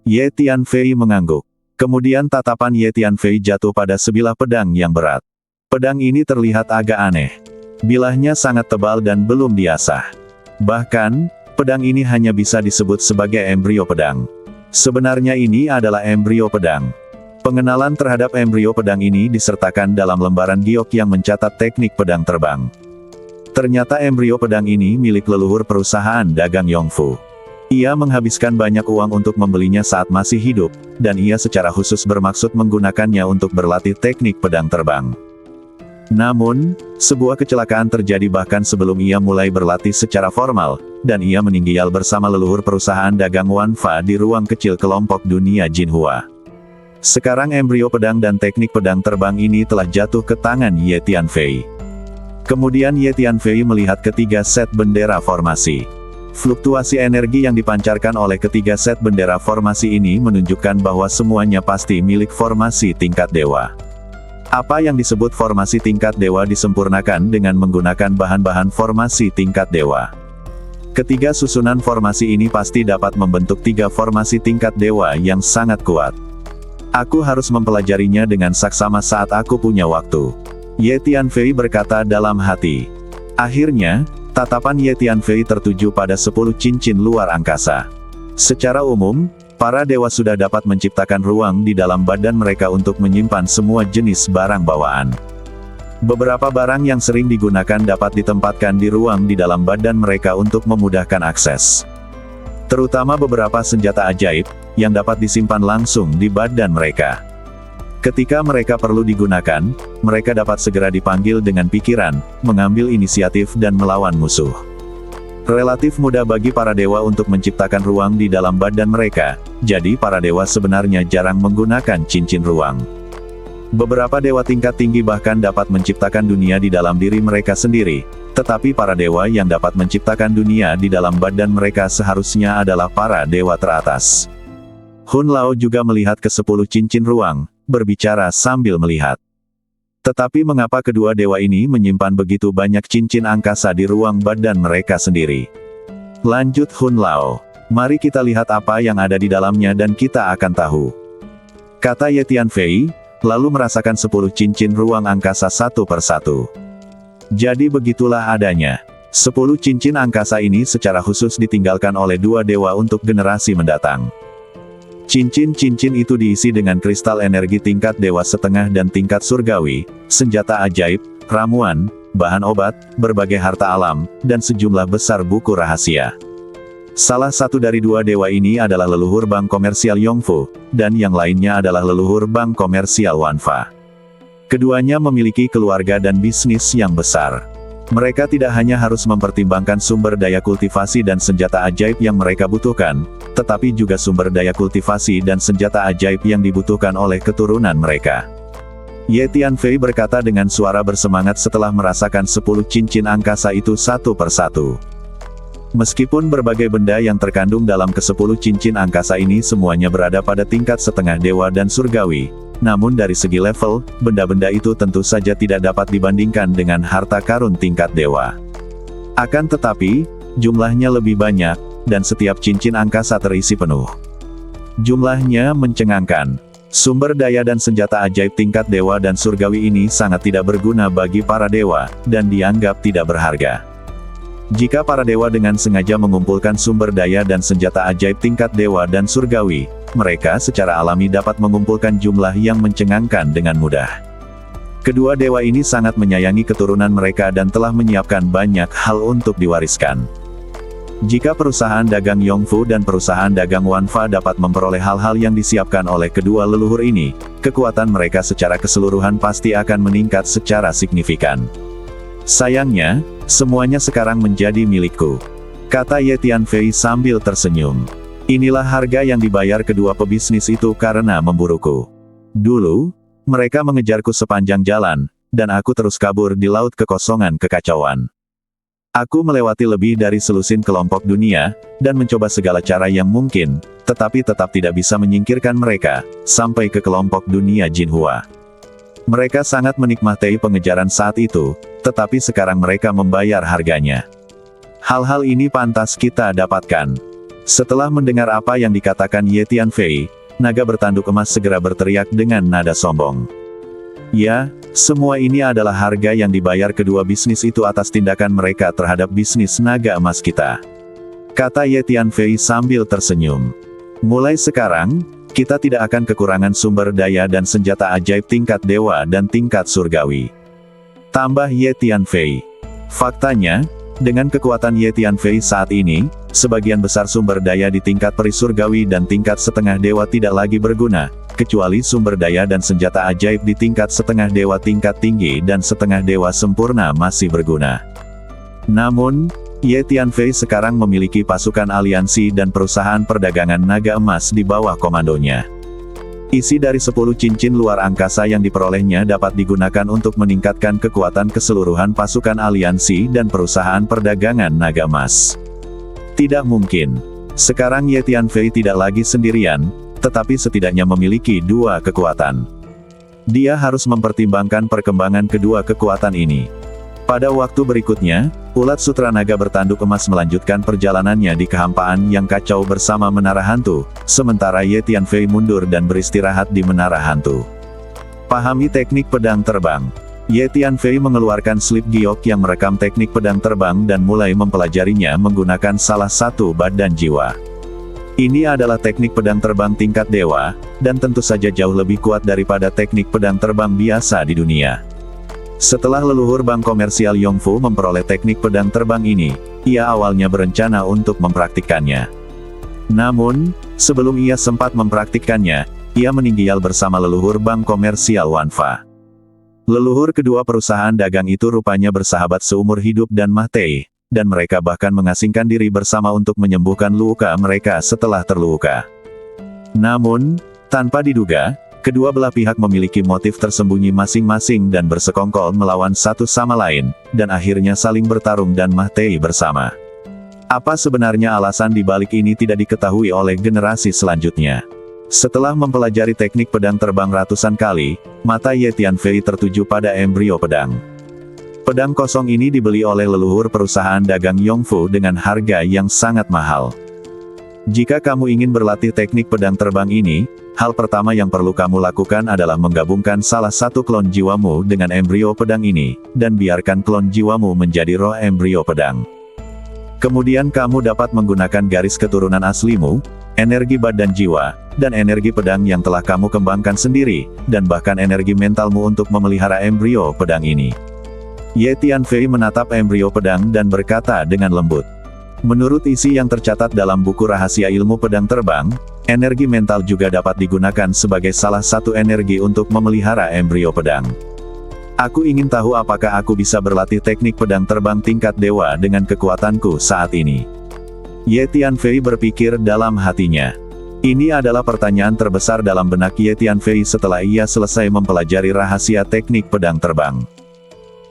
Ye Tianfei mengangguk. Kemudian tatapan Ye Tianfei jatuh pada sebilah pedang yang berat. Pedang ini terlihat agak aneh. Bilahnya sangat tebal dan belum diasah. Bahkan, pedang ini hanya bisa disebut sebagai embrio pedang. Sebenarnya ini adalah embrio pedang. Pengenalan terhadap embrio pedang ini disertakan dalam lembaran giok yang mencatat teknik pedang terbang. Ternyata embrio pedang ini milik leluhur perusahaan dagang Yongfu. Ia menghabiskan banyak uang untuk membelinya saat masih hidup, dan ia secara khusus bermaksud menggunakannya untuk berlatih teknik pedang terbang. Namun, sebuah kecelakaan terjadi bahkan sebelum ia mulai berlatih secara formal, dan ia meninggal bersama leluhur perusahaan dagang Wanfa di ruang kecil kelompok dunia Jinhua. Sekarang embrio pedang dan teknik pedang terbang ini telah jatuh ke tangan Ye Tianfei. Kemudian Ye Tianfei melihat ketiga set bendera formasi. Fluktuasi energi yang dipancarkan oleh ketiga set bendera formasi ini menunjukkan bahwa semuanya pasti milik formasi tingkat dewa. Apa yang disebut formasi tingkat dewa disempurnakan dengan menggunakan bahan-bahan formasi tingkat dewa. Ketiga susunan formasi ini pasti dapat membentuk tiga formasi tingkat dewa yang sangat kuat. Aku harus mempelajarinya dengan saksama saat aku punya waktu. Ye Tianfei berkata dalam hati. Akhirnya, tatapan Ye Tianfei tertuju pada 10 cincin luar angkasa. Secara umum, para dewa sudah dapat menciptakan ruang di dalam badan mereka untuk menyimpan semua jenis barang bawaan. Beberapa barang yang sering digunakan dapat ditempatkan di ruang di dalam badan mereka untuk memudahkan akses. Terutama beberapa senjata ajaib, yang dapat disimpan langsung di badan mereka. Ketika mereka perlu digunakan, mereka dapat segera dipanggil dengan pikiran, mengambil inisiatif dan melawan musuh. Relatif mudah bagi para dewa untuk menciptakan ruang di dalam badan mereka, jadi para dewa sebenarnya jarang menggunakan cincin ruang. Beberapa dewa tingkat tinggi bahkan dapat menciptakan dunia di dalam diri mereka sendiri, tetapi para dewa yang dapat menciptakan dunia di dalam badan mereka seharusnya adalah para dewa teratas. Hun Lao juga melihat ke 10 cincin ruang, berbicara sambil melihat. Tetapi mengapa kedua dewa ini menyimpan begitu banyak cincin angkasa di ruang badan mereka sendiri? Lanjut Hun Lao. Mari kita lihat apa yang ada di dalamnya dan kita akan tahu. Kata Ye Tianfei, lalu merasakan 10 cincin ruang angkasa satu persatu. Jadi begitulah adanya. 10 cincin angkasa ini secara khusus ditinggalkan oleh dua dewa untuk generasi mendatang. Cincin-cincin itu diisi dengan kristal energi tingkat dewa setengah dan tingkat surgawi, senjata ajaib, ramuan, bahan obat, berbagai harta alam, dan sejumlah besar buku rahasia. Salah satu dari dua dewa ini adalah leluhur bank komersial Yongfu, dan yang lainnya adalah leluhur bank komersial Wanfa. Keduanya memiliki keluarga dan bisnis yang besar. Mereka tidak hanya harus mempertimbangkan sumber daya kultivasi dan senjata ajaib yang mereka butuhkan, tetapi juga sumber daya kultivasi dan senjata ajaib yang dibutuhkan oleh keturunan mereka. Ye Tianfei berkata dengan suara bersemangat setelah merasakan 10 cincin angkasa itu satu persatu. Meskipun berbagai benda yang terkandung dalam ke-10 cincin angkasa ini semuanya berada pada tingkat setengah dewa dan surgawi, namun dari segi level, benda-benda itu tentu saja tidak dapat dibandingkan dengan harta karun tingkat dewa. Akan tetapi, jumlahnya lebih banyak, dan setiap cincin angkasa terisi penuh. Jumlahnya mencengangkan. Sumber daya dan senjata ajaib tingkat dewa dan surgawi ini sangat tidak berguna bagi para dewa, dan dianggap tidak berharga. Jika para dewa dengan sengaja mengumpulkan sumber daya dan senjata ajaib tingkat dewa dan surgawi, mereka secara alami dapat mengumpulkan jumlah yang mencengangkan dengan mudah. Kedua dewa ini sangat menyayangi keturunan mereka dan telah menyiapkan banyak hal untuk diwariskan. Jika perusahaan dagang Yongfu dan perusahaan dagang Wanfa dapat memperoleh hal-hal yang disiapkan oleh kedua leluhur ini, kekuatan mereka secara keseluruhan pasti akan meningkat secara signifikan. Sayangnya, semuanya sekarang menjadi milikku, kata Ye Tianfei sambil tersenyum. Inilah harga yang dibayar kedua pebisnis itu karena memburuku. Dulu, mereka mengejarku sepanjang jalan, dan aku terus kabur di laut kekosongan kekacauan. Aku melewati lebih dari selusin kelompok dunia, dan mencoba segala cara yang mungkin, tetapi tetap tidak bisa menyingkirkan mereka, sampai ke kelompok dunia Jinhua. Mereka sangat menikmati pengejaran saat itu, tetapi sekarang mereka membayar harganya. Hal-hal ini pantas kita dapatkan. Setelah mendengar apa yang dikatakan Ye Tianfei, naga bertanduk emas segera berteriak dengan nada sombong. Ya, semua ini adalah harga yang dibayar kedua bisnis itu atas tindakan mereka terhadap bisnis naga emas kita, kata Ye Tianfei sambil tersenyum. Mulai sekarang, kita tidak akan kekurangan sumber daya dan senjata ajaib tingkat dewa dan tingkat surgawi, tambah Ye Tianfei. Faktanya, dengan kekuatan Ye Tianfei saat ini, sebagian besar sumber daya di tingkat peri surgawi dan tingkat setengah dewa tidak lagi berguna, kecuali sumber daya dan senjata ajaib di tingkat setengah dewa tingkat tinggi dan setengah dewa sempurna masih berguna. Namun, Ye Tianfei sekarang memiliki pasukan aliansi dan perusahaan perdagangan naga emas di bawah komandonya. Isi dari 10 cincin luar angkasa yang diperolehnya dapat digunakan untuk meningkatkan kekuatan keseluruhan pasukan aliansi dan perusahaan perdagangan naga emas. Tidak mungkin. Sekarang Ye Tianfei tidak lagi sendirian, tetapi setidaknya memiliki dua kekuatan. Dia harus mempertimbangkan perkembangan kedua kekuatan ini. Pada waktu berikutnya, ulat sutra naga bertanduk emas melanjutkan perjalanannya di kehampaan yang kacau bersama menara hantu, sementara Ye Tianfei mundur dan beristirahat di menara hantu. Pahami teknik pedang terbang. Ye Tianfei mengeluarkan slip giok yang merekam teknik pedang terbang dan mulai mempelajarinya menggunakan salah satu badan jiwa. Ini adalah teknik pedang terbang tingkat dewa, dan tentu saja jauh lebih kuat daripada teknik pedang terbang biasa di dunia. Setelah leluhur bank komersial Yongfu memperoleh teknik pedang terbang ini, ia awalnya berencana untuk mempraktikkannya. Namun, sebelum ia sempat mempraktikkannya, ia meninggal bersama leluhur bank komersial Wanfa. Leluhur kedua perusahaan dagang itu rupanya bersahabat seumur hidup dan mati, dan mereka bahkan mengasingkan diri bersama untuk menyembuhkan luka mereka setelah terluka. Namun, tanpa diduga, kedua belah pihak memiliki motif tersembunyi masing-masing dan bersekongkol melawan satu sama lain, dan akhirnya saling bertarung dan mati bersama. Apa sebenarnya alasan di balik ini tidak diketahui oleh generasi selanjutnya. Setelah mempelajari teknik pedang terbang ratusan kali, mata Ye Tianfei tertuju pada embrio pedang. Pedang kosong ini dibeli oleh leluhur perusahaan dagang Yongfu dengan harga yang sangat mahal. Jika kamu ingin berlatih teknik pedang terbang ini, hal pertama yang perlu kamu lakukan adalah menggabungkan salah satu klon jiwamu dengan embrio pedang ini, dan biarkan klon jiwamu menjadi roh embrio pedang. Kemudian kamu dapat menggunakan garis keturunan aslimu, energi badan jiwa, dan energi pedang yang telah kamu kembangkan sendiri, dan bahkan energi mentalmu untuk memelihara embrio pedang ini. Ye Tianfei menatap embrio pedang dan berkata dengan lembut. Menurut isi yang tercatat dalam buku rahasia ilmu pedang terbang, energi mental juga dapat digunakan sebagai salah satu energi untuk memelihara embrio pedang. Aku ingin tahu apakah aku bisa berlatih teknik pedang terbang tingkat dewa dengan kekuatanku saat ini. Ye Tianfei berpikir dalam hatinya. Ini adalah pertanyaan terbesar dalam benak Ye Tianfei setelah ia selesai mempelajari rahasia teknik pedang terbang.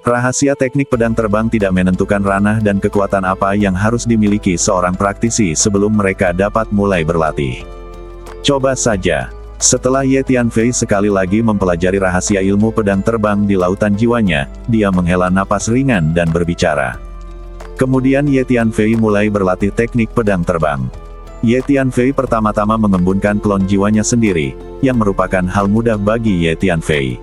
Rahasia teknik pedang terbang tidak menentukan ranah dan kekuatan apa yang harus dimiliki seorang praktisi sebelum mereka dapat mulai berlatih. Coba saja. Setelah Ye Tianfei sekali lagi mempelajari rahasia ilmu pedang terbang di lautan jiwanya, dia menghela napas ringan dan berbicara. Kemudian Ye Tianfei mulai berlatih teknik pedang terbang. Ye Tianfei pertama-tama mengembunkan klon jiwanya sendiri, yang merupakan hal mudah bagi Ye Tianfei.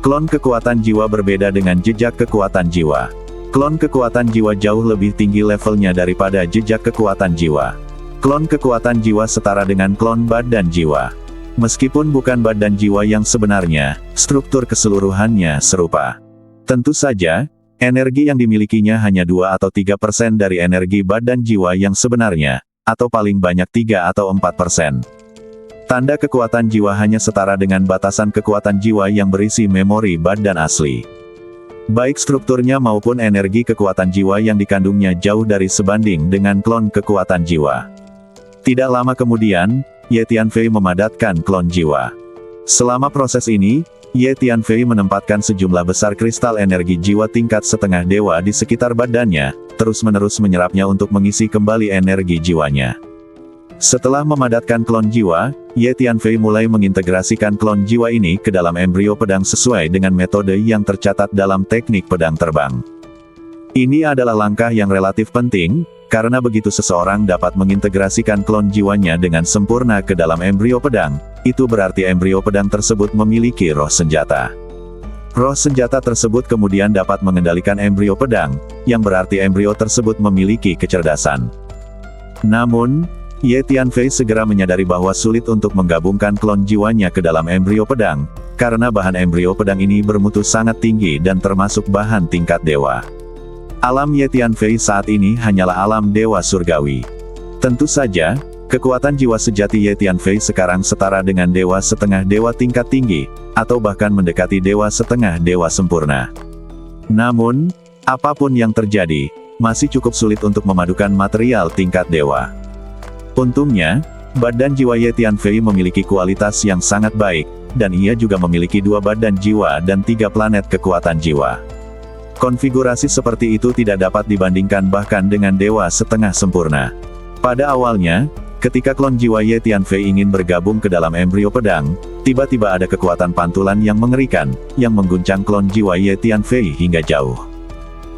Klon kekuatan jiwa berbeda dengan jejak kekuatan jiwa. Klon kekuatan jiwa jauh lebih tinggi levelnya daripada jejak kekuatan jiwa. Klon kekuatan jiwa setara dengan klon badan jiwa. Meskipun bukan badan jiwa yang sebenarnya, struktur keseluruhannya serupa. Tentu saja, energi yang dimilikinya hanya 2 atau 3% dari energi badan jiwa yang sebenarnya, atau paling banyak 3 atau 4%. Tanda kekuatan jiwa hanya setara dengan batasan kekuatan jiwa yang berisi memori badan asli. Baik strukturnya maupun energi kekuatan jiwa yang dikandungnya jauh dari sebanding dengan klon kekuatan jiwa. Tidak lama kemudian, Ye Tianfei memadatkan klon jiwa. Selama proses ini, Ye Tianfei menempatkan sejumlah besar kristal energi jiwa tingkat setengah dewa di sekitar badannya, terus-menerus menyerapnya untuk mengisi kembali energi jiwanya. Setelah memadatkan klon jiwa, Ye Tianfei mulai mengintegrasikan klon jiwa ini ke dalam embrio pedang sesuai dengan metode yang tercatat dalam teknik pedang terbang. Ini adalah langkah yang relatif penting, karena begitu seseorang dapat mengintegrasikan klon jiwanya dengan sempurna ke dalam embrio pedang, itu berarti embrio pedang tersebut memiliki roh senjata. Roh senjata tersebut kemudian dapat mengendalikan embrio pedang, yang berarti embrio tersebut memiliki kecerdasan. Namun, Ye Tianfei segera menyadari bahwa sulit untuk menggabungkan klon jiwanya ke dalam embrio pedang, karena bahan embrio pedang ini bermutu sangat tinggi dan termasuk bahan tingkat dewa. Alam Ye Tianfei saat ini hanyalah alam dewa surgawi. Tentu saja, kekuatan jiwa sejati Ye Tianfei sekarang setara dengan dewa setengah dewa tingkat tinggi, atau bahkan mendekati dewa setengah dewa sempurna. Namun, apapun yang terjadi, masih cukup sulit untuk memadukan material tingkat dewa. Untungnya, badan jiwa Ye Tianfei memiliki kualitas yang sangat baik, dan ia juga memiliki 2 badan jiwa dan 3 planet kekuatan jiwa. Konfigurasi seperti itu tidak dapat dibandingkan bahkan dengan dewa setengah sempurna. Pada awalnya, ketika klon jiwa Ye Tianfei ingin bergabung ke dalam embrio pedang, tiba-tiba ada kekuatan pantulan yang mengerikan, yang mengguncang klon jiwa Ye Tianfei hingga jauh.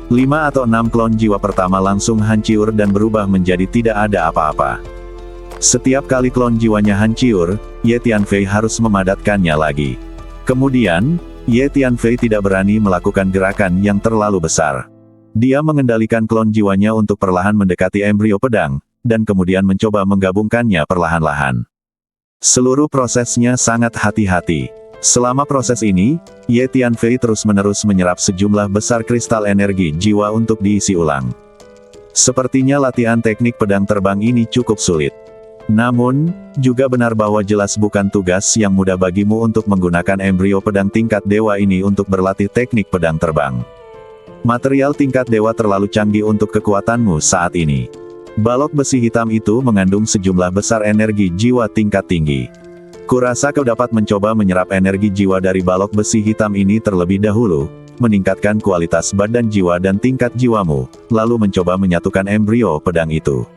5 atau 6 klon jiwa pertama langsung hancur dan berubah menjadi tidak ada apa-apa. Setiap kali klon jiwanya hancur, Ye Tianfei harus memadatkannya lagi. Kemudian, Ye Tianfei tidak berani melakukan gerakan yang terlalu besar. Dia mengendalikan klon jiwanya untuk perlahan mendekati embrio pedang, dan kemudian mencoba menggabungkannya perlahan-lahan. Seluruh prosesnya sangat hati-hati. Selama proses ini, Ye Tianfei terus-menerus menyerap sejumlah besar kristal energi jiwa untuk diisi ulang. Sepertinya latihan teknik pedang terbang ini cukup sulit. Namun, juga benar bahwa jelas bukan tugas yang mudah bagimu untuk menggunakan embrio pedang tingkat dewa ini untuk berlatih teknik pedang terbang. Material tingkat dewa terlalu canggih untuk kekuatanmu saat ini. Balok besi hitam itu mengandung sejumlah besar energi jiwa tingkat tinggi. Kurasa kau dapat mencoba menyerap energi jiwa dari balok besi hitam ini terlebih dahulu, meningkatkan kualitas badan jiwa dan tingkat jiwamu, lalu mencoba menyatukan embrio pedang itu.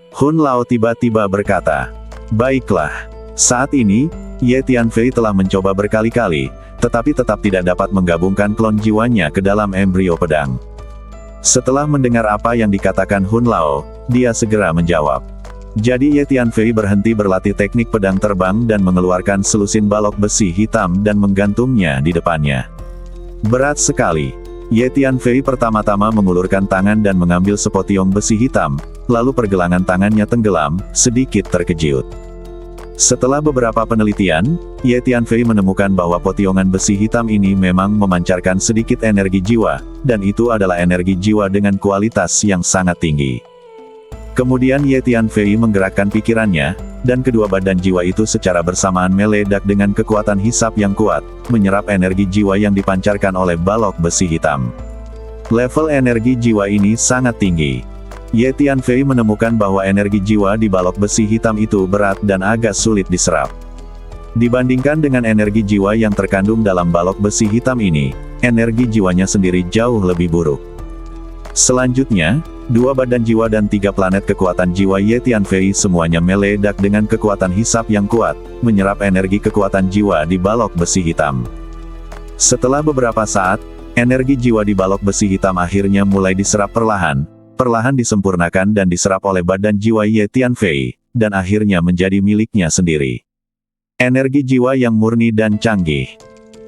Hun Lao tiba-tiba berkata, "Baiklah." Saat ini, Ye Tianfei telah mencoba berkali-kali, tetapi tetap tidak dapat menggabungkan klon jiwanya ke dalam embrio pedang. Setelah mendengar apa yang dikatakan Hun Lao, dia segera menjawab. Jadi Ye Tianfei berhenti berlatih teknik pedang terbang dan mengeluarkan selusin balok besi hitam dan menggantungnya di depannya. Berat sekali. Ye Tianfei pertama-tama mengulurkan tangan dan mengambil sepotiong besi hitam, lalu pergelangan tangannya tenggelam, sedikit terkejut. Setelah beberapa penelitian, Ye Tianfei menemukan bahwa potiongan besi hitam ini memang memancarkan sedikit energi jiwa, dan itu adalah energi jiwa dengan kualitas yang sangat tinggi. Kemudian Ye Tianfei menggerakkan pikirannya, dan kedua badan jiwa itu secara bersamaan meledak dengan kekuatan hisap yang kuat, menyerap energi jiwa yang dipancarkan oleh balok besi hitam. Level energi jiwa ini sangat tinggi. Ye Tianfei menemukan bahwa energi jiwa di balok besi hitam itu berat dan agak sulit diserap. Dibandingkan dengan energi jiwa yang terkandung dalam balok besi hitam ini, energi jiwanya sendiri jauh lebih buruk. Selanjutnya, 2 badan jiwa dan 3 planet kekuatan jiwa Ye Tianfei semuanya meledak dengan kekuatan hisap yang kuat, menyerap energi kekuatan jiwa di balok besi hitam. Setelah beberapa saat, energi jiwa di balok besi hitam akhirnya mulai diserap perlahan disempurnakan dan diserap oleh badan jiwa Ye Tianfei, dan akhirnya menjadi miliknya sendiri. Energi jiwa yang murni dan canggih.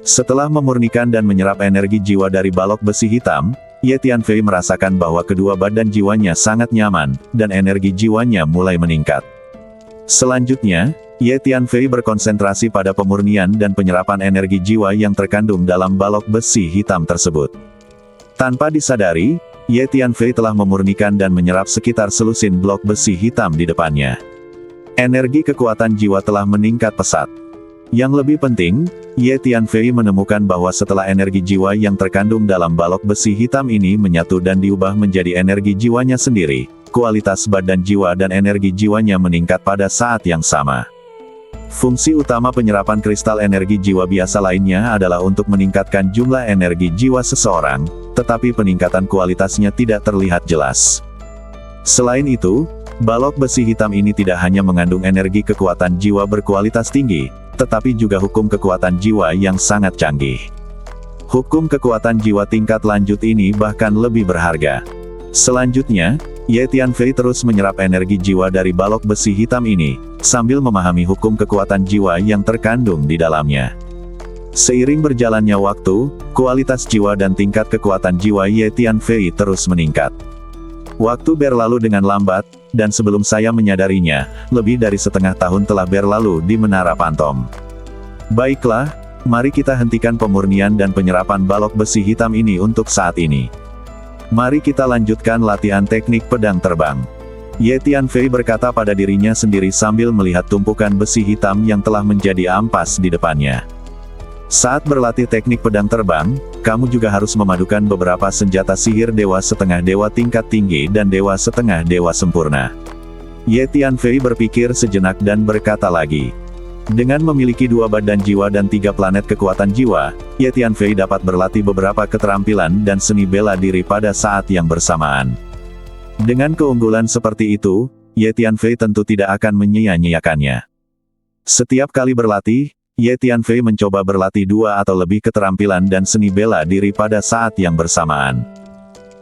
Setelah memurnikan dan menyerap energi jiwa dari balok besi hitam, Ye Tianfei merasakan bahwa kedua badan jiwanya sangat nyaman, dan energi jiwanya mulai meningkat. Selanjutnya, Ye Tianfei berkonsentrasi pada pemurnian dan penyerapan energi jiwa yang terkandung dalam balok besi hitam tersebut. Tanpa disadari, Ye Tianfei telah memurnikan dan menyerap sekitar selusin blok besi hitam di depannya. Energi kekuatan jiwa telah meningkat pesat. Yang lebih penting, Ye Tianfei menemukan bahwa setelah energi jiwa yang terkandung dalam balok besi hitam ini menyatu dan diubah menjadi energi jiwanya sendiri, kualitas badan jiwa dan energi jiwanya meningkat pada saat yang sama. Fungsi utama penyerapan kristal energi jiwa biasa lainnya adalah untuk meningkatkan jumlah energi jiwa seseorang, tetapi peningkatan kualitasnya tidak terlihat jelas. Selain itu, balok besi hitam ini tidak hanya mengandung energi kekuatan jiwa berkualitas tinggi, tetapi juga hukum kekuatan jiwa yang sangat canggih. Hukum kekuatan jiwa tingkat lanjut ini bahkan lebih berharga. Selanjutnya, Ye Tianfei terus menyerap energi jiwa dari balok besi hitam ini, sambil memahami hukum kekuatan jiwa yang terkandung di dalamnya. Seiring berjalannya waktu, kualitas jiwa dan tingkat kekuatan jiwa Ye Tianfei terus meningkat. Waktu berlalu dengan lambat, dan sebelum saya menyadarinya, lebih dari setengah tahun telah berlalu di Menara Pantom. Baiklah, mari kita hentikan pemurnian dan penyerapan balok besi hitam ini untuk saat ini. Mari kita lanjutkan latihan teknik pedang terbang. Ye Tianfei berkata pada dirinya sendiri sambil melihat tumpukan besi hitam yang telah menjadi ampas di depannya. Saat berlatih teknik pedang terbang, kamu juga harus memadukan beberapa senjata sihir dewa setengah dewa tingkat tinggi dan dewa setengah dewa sempurna. Ye Tianfei berpikir sejenak dan berkata lagi, Dengan memiliki 2 badan jiwa dan 3 planet kekuatan jiwa, Ye Tianfei dapat berlatih beberapa keterampilan dan seni bela diri pada saat yang bersamaan. Dengan keunggulan seperti itu, Ye Tianfei tentu tidak akan menyia-nyiakannya. Setiap kali berlatih, Ye Tianfei mencoba berlatih 2 atau lebih keterampilan dan seni bela diri pada saat yang bersamaan.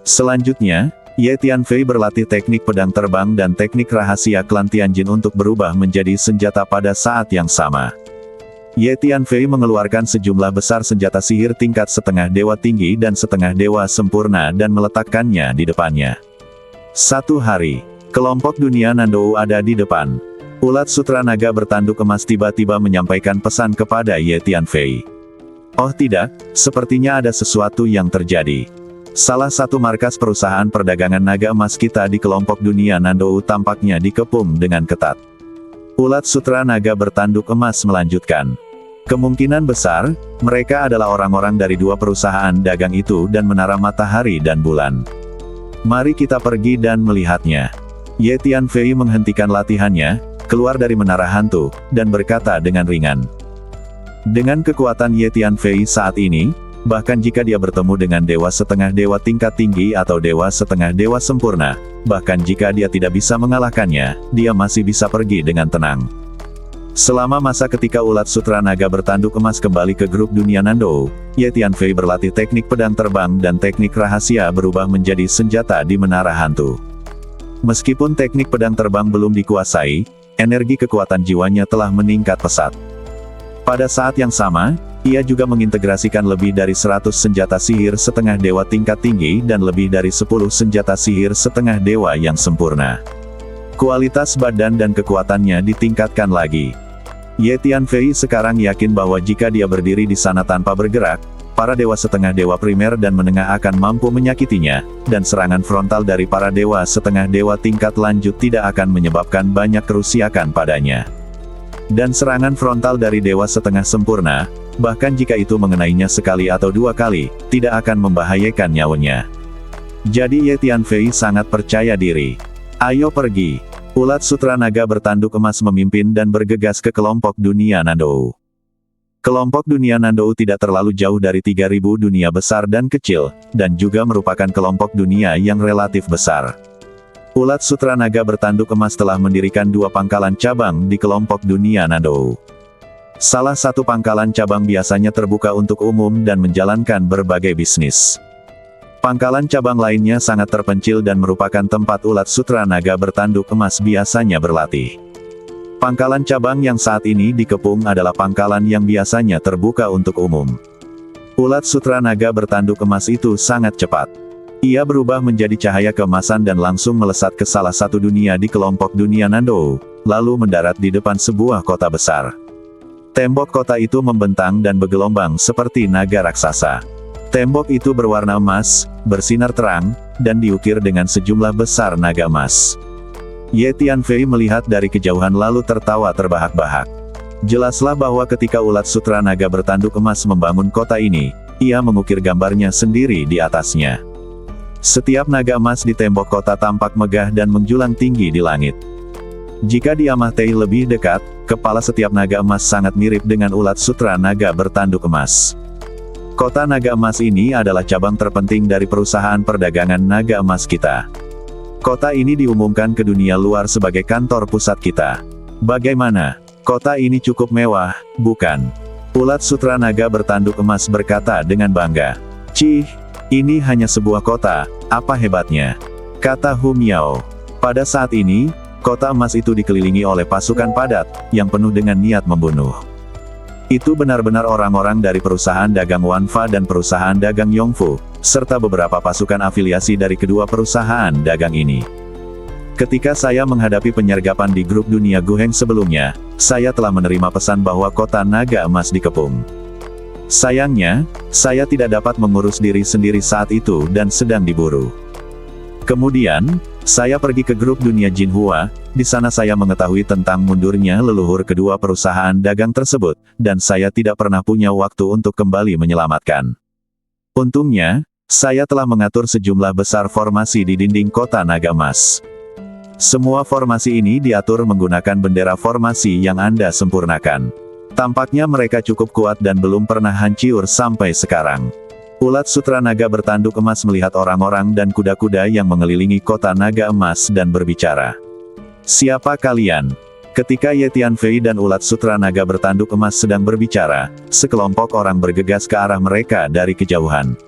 Selanjutnya, Ye Tianfei berlatih teknik pedang terbang dan teknik rahasia klan Tianjin untuk berubah menjadi senjata pada saat yang sama. Ye Tianfei mengeluarkan sejumlah besar senjata sihir tingkat setengah dewa tinggi dan setengah dewa sempurna dan meletakkannya di depannya. Satu hari, kelompok dunia Nandou ada di depan. Ulat sutra naga bertanduk emas tiba-tiba menyampaikan pesan kepada Ye Tianfei. Oh tidak, sepertinya ada sesuatu yang terjadi. Salah satu markas perusahaan perdagangan naga emas kita di kelompok dunia Nandou tampaknya dikepung dengan ketat. Ulat sutra naga bertanduk emas melanjutkan. Kemungkinan besar, mereka adalah orang-orang dari 2 perusahaan dagang itu dan menara matahari dan bulan. Mari kita pergi dan melihatnya. Ye Tianfei menghentikan latihannya, keluar dari menara hantu, dan berkata dengan ringan. Dengan kekuatan Ye Tianfei saat ini, bahkan jika dia bertemu dengan dewa setengah dewa tingkat tinggi atau dewa setengah dewa sempurna, bahkan jika dia tidak bisa mengalahkannya, dia masih bisa pergi dengan tenang. Selama masa ketika ulat sutra naga bertanduk emas kembali ke grup dunia Nandou, Ye Tianfei berlatih teknik pedang terbang dan teknik rahasia berubah menjadi senjata di menara hantu. Meskipun teknik pedang terbang belum dikuasai, energi kekuatan jiwanya telah meningkat pesat. Pada saat yang sama, ia juga mengintegrasikan lebih dari 100 senjata sihir setengah dewa tingkat tinggi dan lebih dari 10 senjata sihir setengah dewa yang sempurna. Kualitas badan dan kekuatannya ditingkatkan lagi. Ye Tianfei sekarang yakin bahwa jika dia berdiri di sana tanpa bergerak, para dewa setengah dewa primer dan menengah akan mampu menyakitinya, dan serangan frontal dari para dewa setengah dewa tingkat lanjut tidak akan menyebabkan banyak kerusakan padanya. Dan serangan frontal dari dewa setengah sempurna, bahkan jika itu mengenainya sekali atau 2 kali, tidak akan membahayakan nyawanya. Jadi Ye Tianfei sangat percaya diri. Ayo pergi. Ulat sutra naga bertanduk emas memimpin dan bergegas ke kelompok dunia Nandou. Kelompok dunia Nandou tidak terlalu jauh dari 3.000 dunia besar dan kecil, dan juga merupakan kelompok dunia yang relatif besar. Ulat sutra naga bertanduk emas telah mendirikan 2 pangkalan cabang di kelompok dunia Nandou. Salah satu pangkalan cabang biasanya terbuka untuk umum dan menjalankan berbagai bisnis. Pangkalan cabang lainnya sangat terpencil dan merupakan tempat ulat sutra naga bertanduk emas biasanya berlatih. Pangkalan cabang yang saat ini dikepung adalah pangkalan yang biasanya terbuka untuk umum. Ulat sutra naga bertanduk emas itu sangat cepat. Ia berubah menjadi cahaya keemasan dan langsung melesat ke salah satu dunia di kelompok dunia Nandou, lalu mendarat di depan sebuah kota besar. Tembok kota itu membentang dan bergelombang seperti naga raksasa. Tembok itu berwarna emas, bersinar terang, dan diukir dengan sejumlah besar naga emas. Ye Tianfei melihat dari kejauhan lalu tertawa terbahak-bahak. Jelaslah bahwa ketika ulat sutra naga bertanduk emas membangun kota ini, ia mengukir gambarnya sendiri di atasnya. Setiap naga emas di tembok kota tampak megah dan menjulang tinggi di langit. Jika diamati lebih dekat, kepala setiap naga emas sangat mirip dengan ulat sutra naga bertanduk emas. Kota naga emas ini adalah cabang terpenting dari perusahaan perdagangan naga emas kita. Kota ini diumumkan ke dunia luar sebagai kantor pusat kita. Bagaimana? Kota ini cukup mewah, bukan? Ulat sutra naga bertanduk emas berkata dengan bangga. Cih, ini hanya sebuah kota, apa hebatnya? Kata Hu Miao. Pada saat ini, kota emas itu dikelilingi oleh pasukan padat, yang penuh dengan niat membunuh. Itu benar-benar orang-orang dari perusahaan dagang Wanfa dan perusahaan dagang Yongfu, serta beberapa pasukan afiliasi dari kedua perusahaan dagang ini. Ketika saya menghadapi penyergapan di grup dunia Guheng sebelumnya, saya telah menerima pesan bahwa kota naga emas dikepung. Sayangnya, saya tidak dapat mengurus diri sendiri saat itu dan sedang diburu. Kemudian, saya pergi ke grup dunia Jinhua, di sana saya mengetahui tentang mundurnya leluhur kedua perusahaan dagang tersebut, dan saya tidak pernah punya waktu untuk kembali menyelamatkan. Untungnya, saya telah mengatur sejumlah besar formasi di dinding kota naga emas. Semua formasi ini diatur menggunakan bendera formasi yang Anda sempurnakan. Tampaknya mereka cukup kuat dan belum pernah hancur sampai sekarang. Ulat sutra naga bertanduk emas melihat orang-orang dan kuda-kuda yang mengelilingi kota naga emas dan berbicara. Siapa kalian? Ketika Ye Tianfei dan ulat sutra naga bertanduk emas sedang berbicara, sekelompok orang bergegas ke arah mereka dari kejauhan.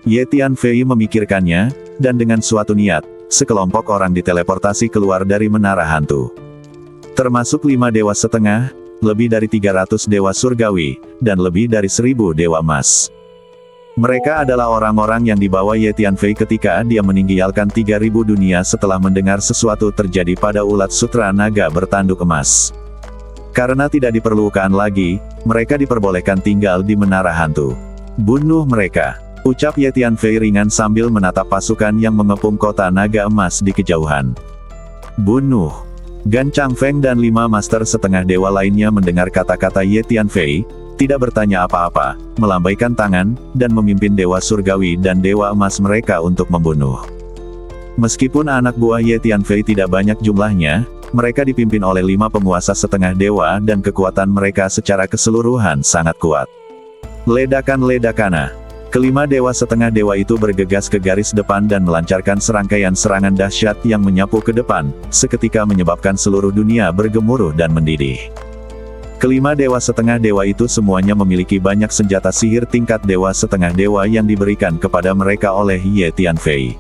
Ye Tianfei memikirkannya, dan dengan suatu niat, sekelompok orang diteleportasi keluar dari menara hantu. Termasuk 5 dewa setengah, lebih dari 300 dewa surgawi, dan lebih dari 1000 dewa emas. Mereka adalah orang-orang yang dibawa Ye Tianfei ketika dia meninggalkan 3000 dunia setelah mendengar sesuatu terjadi pada ulat sutra naga bertanduk emas. Karena tidak diperlukan lagi, mereka diperbolehkan tinggal di menara hantu. Bunuh mereka, ucap Ye Tianfei ringan sambil menatap pasukan yang mengepung kota naga emas di kejauhan. Bunuh. Gan Changfeng dan 5 master setengah dewa lainnya mendengar kata-kata Ye Tianfei, tidak bertanya apa-apa, melambaikan tangan, dan memimpin dewa surgawi dan dewa emas mereka untuk membunuh. Meskipun anak buah Ye Tianfei tidak banyak jumlahnya, mereka dipimpin oleh 5 penguasa setengah dewa dan kekuatan mereka secara keseluruhan sangat kuat. Ledakan-ledakana. Kelima dewa setengah dewa itu bergegas ke garis depan dan melancarkan serangkaian serangan dahsyat yang menyapu ke depan, seketika menyebabkan seluruh dunia bergemuruh dan mendidih. Kelima dewa setengah dewa itu semuanya memiliki banyak senjata sihir tingkat dewa setengah dewa yang diberikan kepada mereka oleh Ye Tianfei.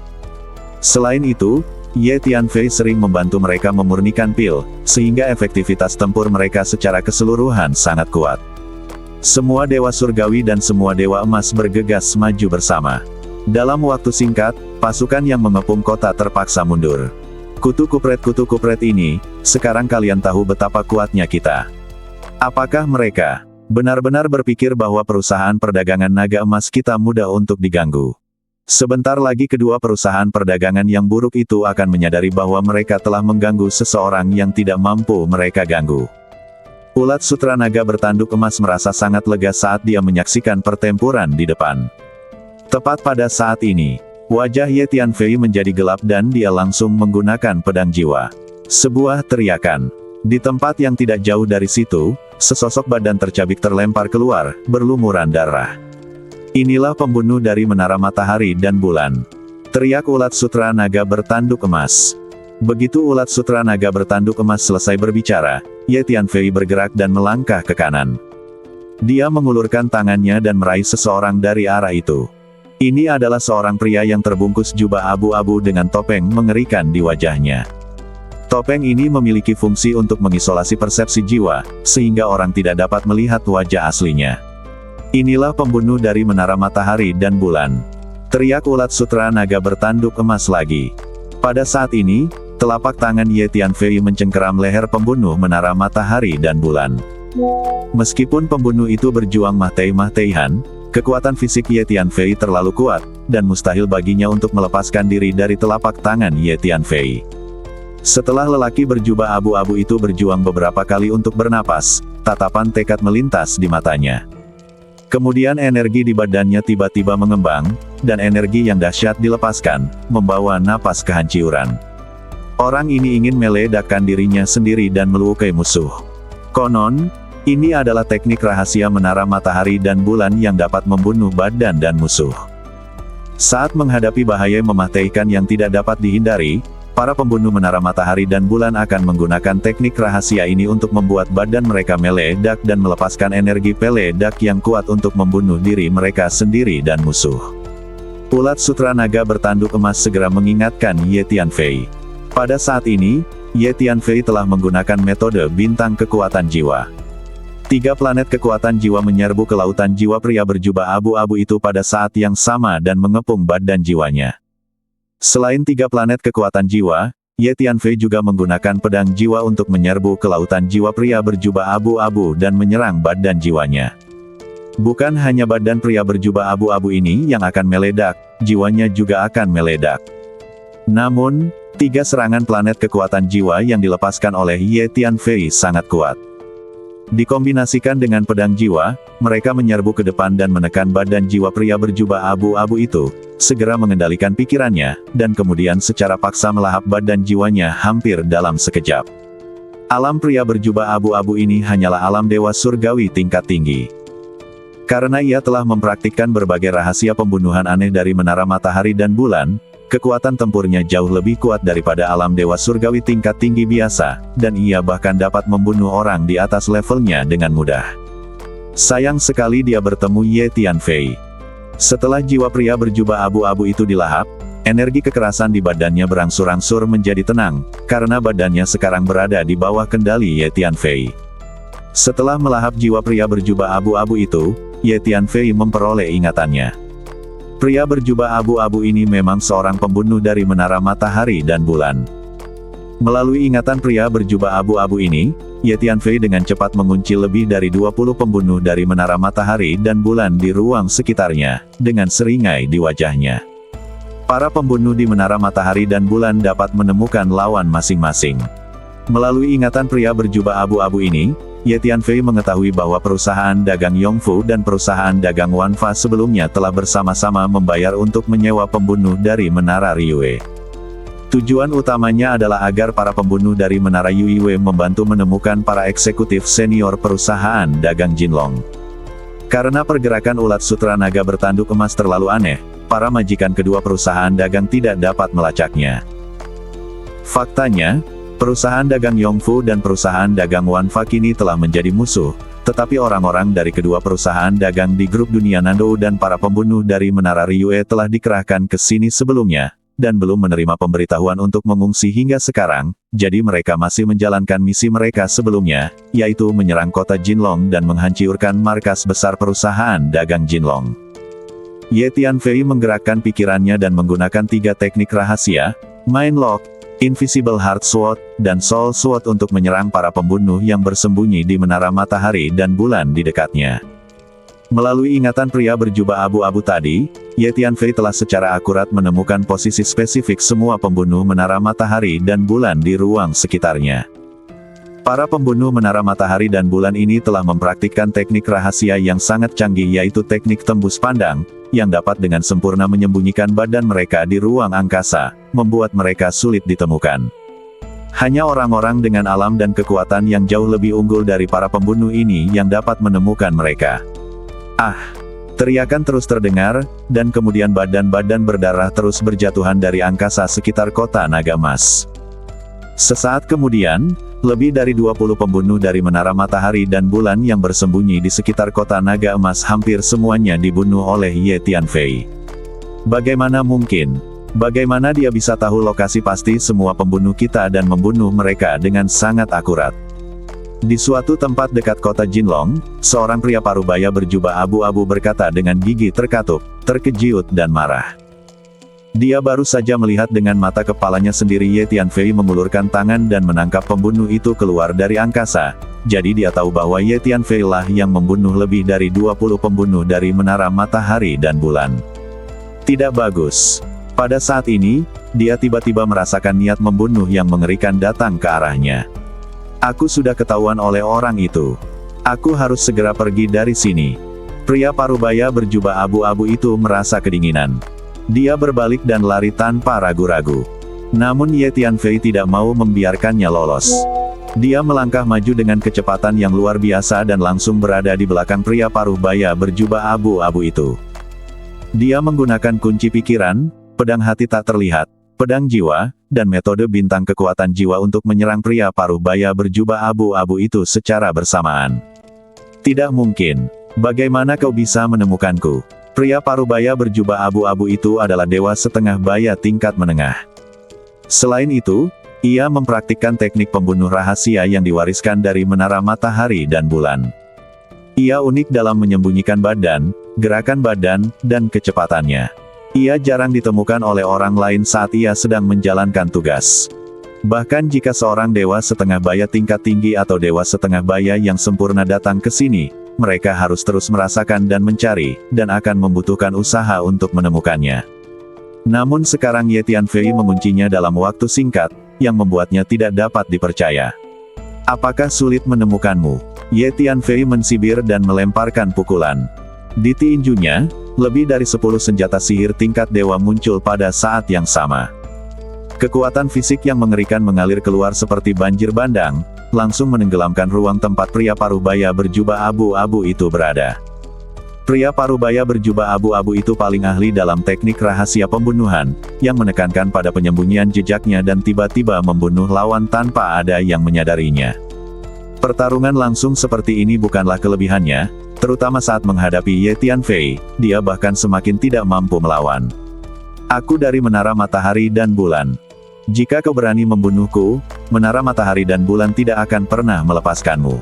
Selain itu, Ye Tianfei sering membantu mereka memurnikan pil, sehingga efektivitas tempur mereka secara keseluruhan sangat kuat. Semua dewa surgawi dan semua dewa emas bergegas maju bersama. Dalam waktu singkat, pasukan yang mengepung kota terpaksa mundur. Kutu kupret ini, sekarang kalian tahu betapa kuatnya kita. Apakah mereka benar-benar berpikir bahwa perusahaan perdagangan naga emas kita mudah untuk diganggu? Sebentar lagi kedua perusahaan perdagangan yang buruk itu akan menyadari bahwa mereka telah mengganggu seseorang yang tidak mampu mereka ganggu. Ulat sutra naga bertanduk emas merasa sangat lega saat dia menyaksikan pertempuran di depan. Tepat pada saat ini, wajah Ye Tianfei menjadi gelap dan dia langsung menggunakan pedang jiwa. Sebuah teriakan. Di tempat yang tidak jauh dari situ, sesosok badan tercabik terlempar keluar, berlumuran darah. Inilah pembunuh dari menara matahari dan bulan. Teriak ulat sutra naga bertanduk emas. Begitu ulat sutra naga bertanduk emas selesai berbicara, Ye Tianfei bergerak dan melangkah ke kanan. Dia mengulurkan tangannya dan meraih seseorang dari arah itu. Ini adalah seorang pria yang terbungkus jubah abu-abu dengan topeng mengerikan di wajahnya. Topeng ini memiliki fungsi untuk mengisolasi persepsi jiwa, sehingga orang tidak dapat melihat wajah aslinya. Inilah pembunuh dari menara matahari dan bulan. Teriak ulat sutra naga bertanduk emas lagi. Pada saat ini, telapak tangan Ye Tianfei mencengkeram leher pembunuh menara matahari dan bulan. Meskipun pembunuh itu berjuang mati-matian, kekuatan fisik Ye Tianfei terlalu kuat, dan mustahil baginya untuk melepaskan diri dari telapak tangan Ye Tianfei. Setelah lelaki berjubah abu-abu itu berjuang beberapa kali untuk bernapas, tatapan tekad melintas di matanya. Kemudian energi di badannya tiba-tiba mengembang, dan energi yang dahsyat dilepaskan, membawa napas kehancuran. Orang ini ingin meledakkan dirinya sendiri dan melukai musuh. Konon, ini adalah teknik rahasia menara matahari dan bulan yang dapat membunuh badan dan musuh. Saat menghadapi bahaya mematikan yang tidak dapat dihindari, para pembunuh menara matahari dan bulan akan menggunakan teknik rahasia ini untuk membuat badan mereka meledak dan melepaskan energi peledak yang kuat untuk membunuh diri mereka sendiri dan musuh. Ulat sutra naga bertanduk emas segera mengingatkan Ye Tianfei. Pada saat ini, Ye Tianfei telah menggunakan metode bintang kekuatan jiwa. 3 planet kekuatan jiwa menyerbu ke lautan jiwa pria berjubah abu-abu itu pada saat yang sama dan mengepung badan jiwanya. Selain 3 planet kekuatan jiwa, Ye Tianfei juga menggunakan pedang jiwa untuk menyerbu ke lautan jiwa pria berjubah abu-abu dan menyerang badan jiwanya. Bukan hanya badan pria berjubah abu-abu ini yang akan meledak, jiwanya juga akan meledak. Namun, 3 serangan planet kekuatan jiwa yang dilepaskan oleh Ye Tianfei sangat kuat. Dikombinasikan dengan pedang jiwa, mereka menyerbu ke depan dan menekan badan jiwa pria berjubah abu-abu itu, segera mengendalikan pikirannya, dan kemudian secara paksa melahap badan jiwanya hampir dalam sekejap. Alam pria berjubah abu-abu ini hanyalah alam dewa surgawi tingkat tinggi. Karena ia telah mempraktikkan berbagai rahasia pembunuhan aneh dari menara matahari dan bulan, kekuatan tempurnya jauh lebih kuat daripada alam dewa surgawi tingkat tinggi biasa, dan ia bahkan dapat membunuh orang di atas levelnya dengan mudah. Sayang sekali dia bertemu Ye Tianfei. Setelah jiwa pria berjubah abu-abu itu dilahap, energi kekerasan di badannya berangsur-angsur menjadi tenang, karena badannya sekarang berada di bawah kendali Ye Tianfei. Setelah melahap jiwa pria berjubah abu-abu itu, Ye Tianfei memperoleh ingatannya. Pria berjubah abu-abu ini memang seorang pembunuh dari menara matahari dan bulan. Melalui ingatan pria berjubah abu-abu ini, Ye Tianfei dengan cepat mengunci lebih dari 20 pembunuh dari menara matahari dan bulan di ruang sekitarnya, dengan seringai di wajahnya. Para pembunuh di menara matahari dan bulan dapat menemukan lawan masing-masing. Melalui ingatan pria berjubah abu-abu ini, Ye Tianfei mengetahui bahwa perusahaan dagang Yongfu dan perusahaan dagang Wanfa sebelumnya telah bersama-sama membayar untuk menyewa pembunuh dari menara Ryue. Tujuan utamanya adalah agar para pembunuh dari menara Yuiwe membantu menemukan para eksekutif senior perusahaan dagang Jinlong. Karena pergerakan ulat sutra naga bertanduk emas terlalu aneh, para majikan kedua perusahaan dagang tidak dapat melacaknya. Faktanya, perusahaan dagang Yongfu dan perusahaan dagang Wanfa kini telah menjadi musuh, tetapi orang-orang dari kedua perusahaan dagang di grup dunia Nando dan para pembunuh dari menara Ryue telah dikerahkan ke sini sebelumnya, dan belum menerima pemberitahuan untuk mengungsi hingga sekarang, jadi mereka masih menjalankan misi mereka sebelumnya, yaitu menyerang kota Jinlong dan menghancurkan markas besar perusahaan dagang Jinlong. Ye Tianfei menggerakkan pikirannya dan menggunakan 3 teknik rahasia, Mind Lock, Invisible Heart Sword, dan Soul Sword untuk menyerang para pembunuh yang bersembunyi di menara matahari dan bulan di dekatnya. Melalui ingatan pria berjubah abu-abu tadi, Ye Tianfei telah secara akurat menemukan posisi spesifik semua pembunuh menara matahari dan bulan di ruang sekitarnya. Para pembunuh menara matahari dan bulan ini telah mempraktikkan teknik rahasia yang sangat canggih yaitu teknik tembus pandang, yang dapat dengan sempurna menyembunyikan badan mereka di ruang angkasa, membuat mereka sulit ditemukan. Hanya orang-orang dengan alam dan kekuatan yang jauh lebih unggul dari para pembunuh ini yang dapat menemukan mereka. Ah! Teriakan terus terdengar, dan kemudian badan-badan berdarah terus berjatuhan dari angkasa sekitar kota Naga Emas. Sesaat kemudian, lebih dari 20 pembunuh dari menara matahari dan bulan yang bersembunyi di sekitar kota Naga Emas hampir semuanya dibunuh oleh Ye Tianfei. Bagaimana mungkin? Bagaimana dia bisa tahu lokasi pasti semua pembunuh kita dan membunuh mereka dengan sangat akurat? Di suatu tempat dekat kota Jinlong, seorang pria parubaya berjubah abu-abu berkata dengan gigi terkatup, terkejut dan marah. Dia baru saja melihat dengan mata kepalanya sendiri Ye Tianfei mengulurkan tangan dan menangkap pembunuh itu keluar dari angkasa, jadi dia tahu bahwa Ye Tianfei lah yang membunuh lebih dari 20 pembunuh dari menara matahari dan bulan. Tidak bagus. Pada saat ini, dia tiba-tiba merasakan niat membunuh yang mengerikan datang ke arahnya. Aku sudah ketahuan oleh orang itu. Aku harus segera pergi dari sini. Pria parubaya berjubah abu-abu itu merasa kedinginan. Dia berbalik dan lari tanpa ragu-ragu. Namun Ye Tianfei tidak mau membiarkannya lolos. Dia melangkah maju dengan kecepatan yang luar biasa dan langsung berada di belakang pria parubaya berjubah abu-abu itu. Dia menggunakan kunci pikiran, pedang hati tak terlihat, pedang jiwa, dan metode bintang kekuatan jiwa untuk menyerang pria parubaya berjubah abu-abu itu secara bersamaan. Tidak mungkin. Bagaimana kau bisa menemukanku? Pria parubaya berjubah abu-abu itu adalah dewa setengah baya tingkat menengah. Selain itu, ia mempraktikkan teknik pembunuh rahasia yang diwariskan dari menara matahari dan bulan. Ia unik dalam menyembunyikan badan, gerakan badan, dan kecepatannya. Ia jarang ditemukan oleh orang lain saat ia sedang menjalankan tugas. Bahkan jika seorang dewa setengah baya tingkat tinggi atau dewa setengah baya yang sempurna datang ke sini, mereka harus terus merasakan dan mencari, dan akan membutuhkan usaha untuk menemukannya. Namun sekarang Ye Tianfei menguncinya dalam waktu singkat, yang membuatnya tidak dapat dipercaya. Apakah sulit menemukanmu? Ye Tianfei mensibir dan melemparkan pukulan. Di tinjunya, lebih dari 10 senjata sihir tingkat dewa muncul pada saat yang sama. Kekuatan fisik yang mengerikan mengalir keluar seperti banjir bandang, langsung menenggelamkan ruang tempat pria parubaya berjubah abu-abu itu berada. Pria parubaya berjubah abu-abu itu paling ahli dalam teknik rahasia pembunuhan, yang menekankan pada penyembunyian jejaknya dan tiba-tiba membunuh lawan tanpa ada yang menyadarinya. Pertarungan langsung seperti ini bukanlah kelebihannya, terutama saat menghadapi Ye Tianfei, dia bahkan semakin tidak mampu melawan. Aku dari Menara Matahari dan Bulan. Jika kau berani membunuhku, Menara Matahari dan Bulan tidak akan pernah melepaskanmu.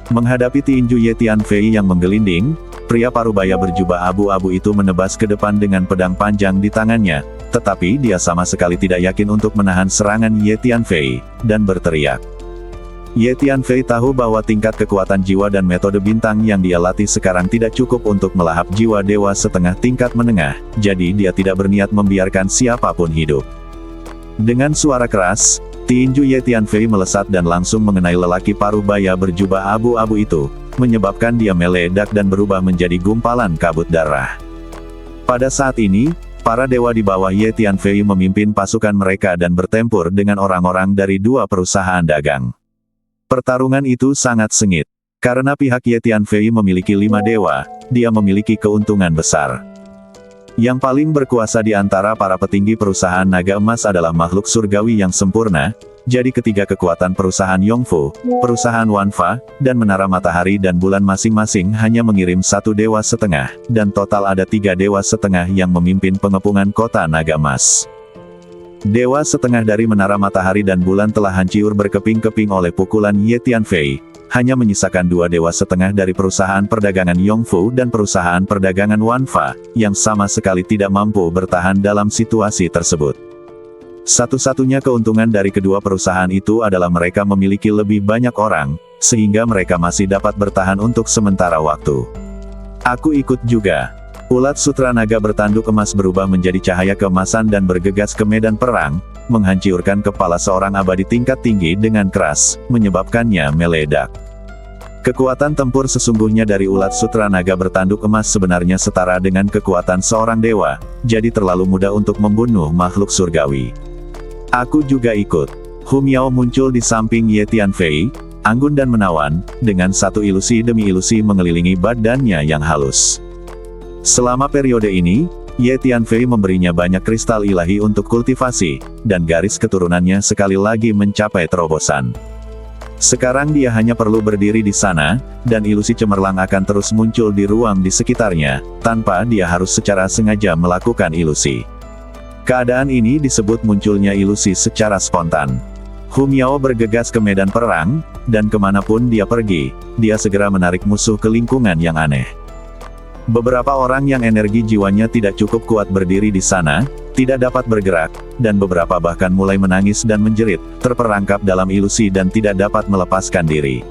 Menghadapi tinju Ye Tianfei yang menggelinding, pria parubaya berjubah abu-abu itu menebas ke depan dengan pedang panjang di tangannya, tetapi dia sama sekali tidak yakin untuk menahan serangan Ye Tianfei, dan berteriak. Ye Tianfei tahu bahwa tingkat kekuatan jiwa dan metode bintang yang dia latih sekarang tidak cukup untuk melahap jiwa dewa setengah tingkat menengah, jadi dia tidak berniat membiarkan siapapun hidup. Dengan suara keras, tinju Ye Tianfei melesat dan langsung mengenai lelaki parubaya berjubah abu-abu itu, menyebabkan dia meledak dan berubah menjadi gumpalan kabut darah. Pada saat ini, para dewa di bawah Ye Tianfei memimpin pasukan mereka dan bertempur dengan orang-orang dari 2 perusahaan dagang. Pertarungan itu sangat sengit. Karena pihak Ye Tianfei memiliki 5 dewa, dia memiliki keuntungan besar. Yang paling berkuasa di antara para petinggi perusahaan naga emas adalah makhluk surgawi yang sempurna, jadi ketiga kekuatan perusahaan Yongfu, perusahaan Wanfa, dan Menara Matahari dan Bulan masing-masing hanya mengirim 1 dewa setengah, dan total ada 3 dewa setengah yang memimpin pengepungan kota naga emas. Dewa setengah dari Menara Matahari dan Bulan telah hancur berkeping-keping oleh pukulan Ye Tianfei, hanya menyisakan 2 dewa setengah dari perusahaan perdagangan Yongfu dan perusahaan perdagangan Wanfa, yang sama sekali tidak mampu bertahan dalam situasi tersebut. Satu-satunya keuntungan dari kedua perusahaan itu adalah mereka memiliki lebih banyak orang, sehingga mereka masih dapat bertahan untuk sementara waktu. Aku ikut juga. Ulat sutra naga bertanduk emas berubah menjadi cahaya keemasan dan bergegas ke medan perang, menghancurkan kepala seorang abadi tingkat tinggi dengan keras, menyebabkannya meledak. Kekuatan tempur sesungguhnya dari ulat sutra naga bertanduk emas sebenarnya setara dengan kekuatan seorang dewa, jadi terlalu mudah untuk membunuh makhluk surgawi. Aku juga ikut. Hu Miao muncul di samping Ye Tianfei, anggun dan menawan, dengan satu ilusi demi ilusi mengelilingi badannya yang halus. Selama periode ini, Ye Tianfei memberinya banyak kristal ilahi untuk kultivasi, dan garis keturunannya sekali lagi mencapai terobosan. Sekarang dia hanya perlu berdiri di sana, dan ilusi cemerlang akan terus muncul di ruang di sekitarnya, tanpa dia harus secara sengaja melakukan ilusi. Keadaan ini disebut munculnya ilusi secara spontan. Hu Miao bergegas ke medan perang, dan kemanapun dia pergi, dia segera menarik musuh ke lingkungan yang aneh. Beberapa orang yang energi jiwanya tidak cukup kuat berdiri di sana, tidak dapat bergerak, dan beberapa bahkan mulai menangis dan menjerit, terperangkap dalam ilusi dan tidak dapat melepaskan diri.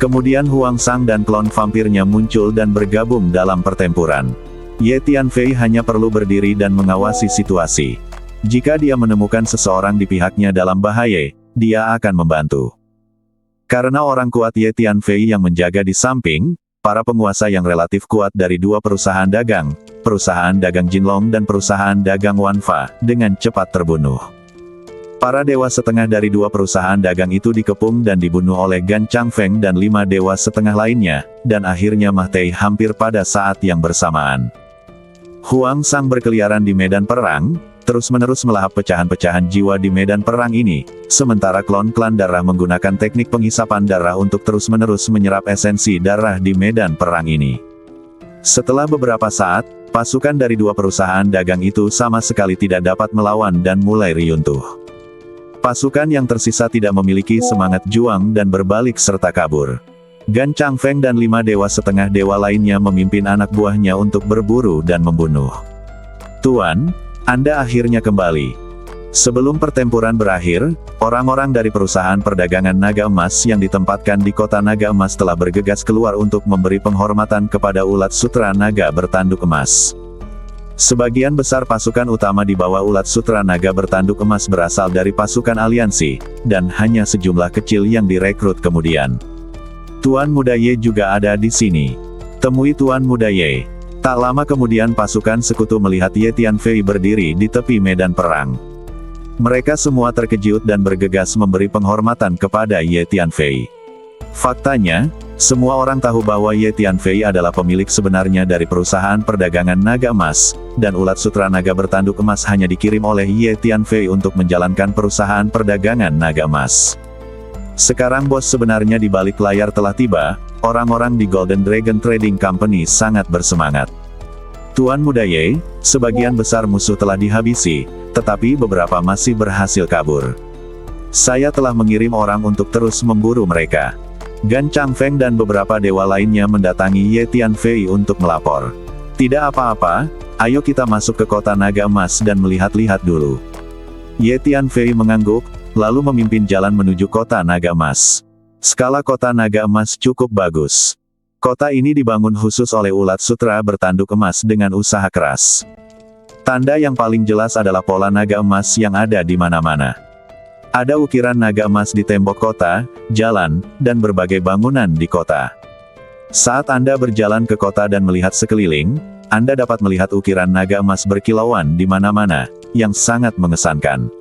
Kemudian Huang Sang dan klon vampirnya muncul dan bergabung dalam pertempuran. Ye Tianfei hanya perlu berdiri dan mengawasi situasi. Jika dia menemukan seseorang di pihaknya dalam bahaya, dia akan membantu. Karena orang kuat Ye Tianfei yang menjaga di samping, para penguasa yang relatif kuat dari 2 perusahaan dagang Jinlong dan perusahaan dagang Wanfa, dengan cepat terbunuh. Para dewa setengah dari 2 perusahaan dagang itu dikepung dan dibunuh oleh Gan Changfeng dan 5 dewa setengah lainnya, dan akhirnya mati hampir pada saat yang bersamaan. Huang Sang berkeliaran di medan perang, terus-menerus melahap pecahan-pecahan jiwa di medan perang ini, sementara klon-klan darah menggunakan teknik penghisapan darah untuk terus-menerus menyerap esensi darah di medan perang ini. Setelah beberapa saat, pasukan dari 2 perusahaan dagang itu sama sekali tidak dapat melawan dan mulai runtuh. Pasukan yang tersisa tidak memiliki semangat juang dan berbalik serta kabur. Gan Changfeng dan 5 dewa setengah dewa lainnya memimpin anak buahnya untuk berburu dan membunuh. Tuan, Anda akhirnya kembali. Sebelum pertempuran berakhir, orang-orang dari perusahaan perdagangan naga emas yang ditempatkan di kota naga emas telah bergegas keluar untuk memberi penghormatan kepada ulat sutra naga bertanduk emas. Sebagian besar pasukan utama di bawah Ulat Sutra Naga bertanduk emas berasal dari pasukan aliansi, dan hanya sejumlah kecil yang direkrut kemudian. Tuan Muda Ye juga ada di sini. Temui Tuan Muda Ye. Tak lama kemudian pasukan sekutu melihat Ye Tianfei berdiri di tepi medan perang. Mereka semua terkejut dan bergegas memberi penghormatan kepada Ye Tianfei. Faktanya, semua orang tahu bahwa Ye Tianfei adalah pemilik sebenarnya dari perusahaan perdagangan naga emas, dan Ulat Sutra Naga bertanduk emas hanya dikirim oleh Ye Tianfei untuk menjalankan perusahaan perdagangan naga emas. Sekarang bos sebenarnya di balik layar telah tiba, orang-orang di Golden Dragon Trading Company sangat bersemangat. Tuan Muda Ye, sebagian besar musuh telah dihabisi, tetapi beberapa masih berhasil kabur. Saya telah mengirim orang untuk terus memburu mereka. Gan Changfeng dan beberapa dewa lainnya mendatangi Ye Tianfei untuk melapor. Tidak apa-apa, ayo kita masuk ke kota naga emas dan melihat-lihat dulu. Ye Tianfei mengangguk, lalu memimpin jalan menuju kota naga emas. Skala kota naga emas cukup bagus. Kota ini dibangun khusus oleh Ulat Sutra bertanduk emas dengan usaha keras. Tanda yang paling jelas adalah pola naga emas yang ada di mana-mana. Ada ukiran naga emas di tembok kota, jalan, dan berbagai bangunan di kota. Saat Anda berjalan ke kota dan melihat sekeliling, Anda dapat melihat ukiran naga emas berkilauan di mana-mana, yang sangat mengesankan.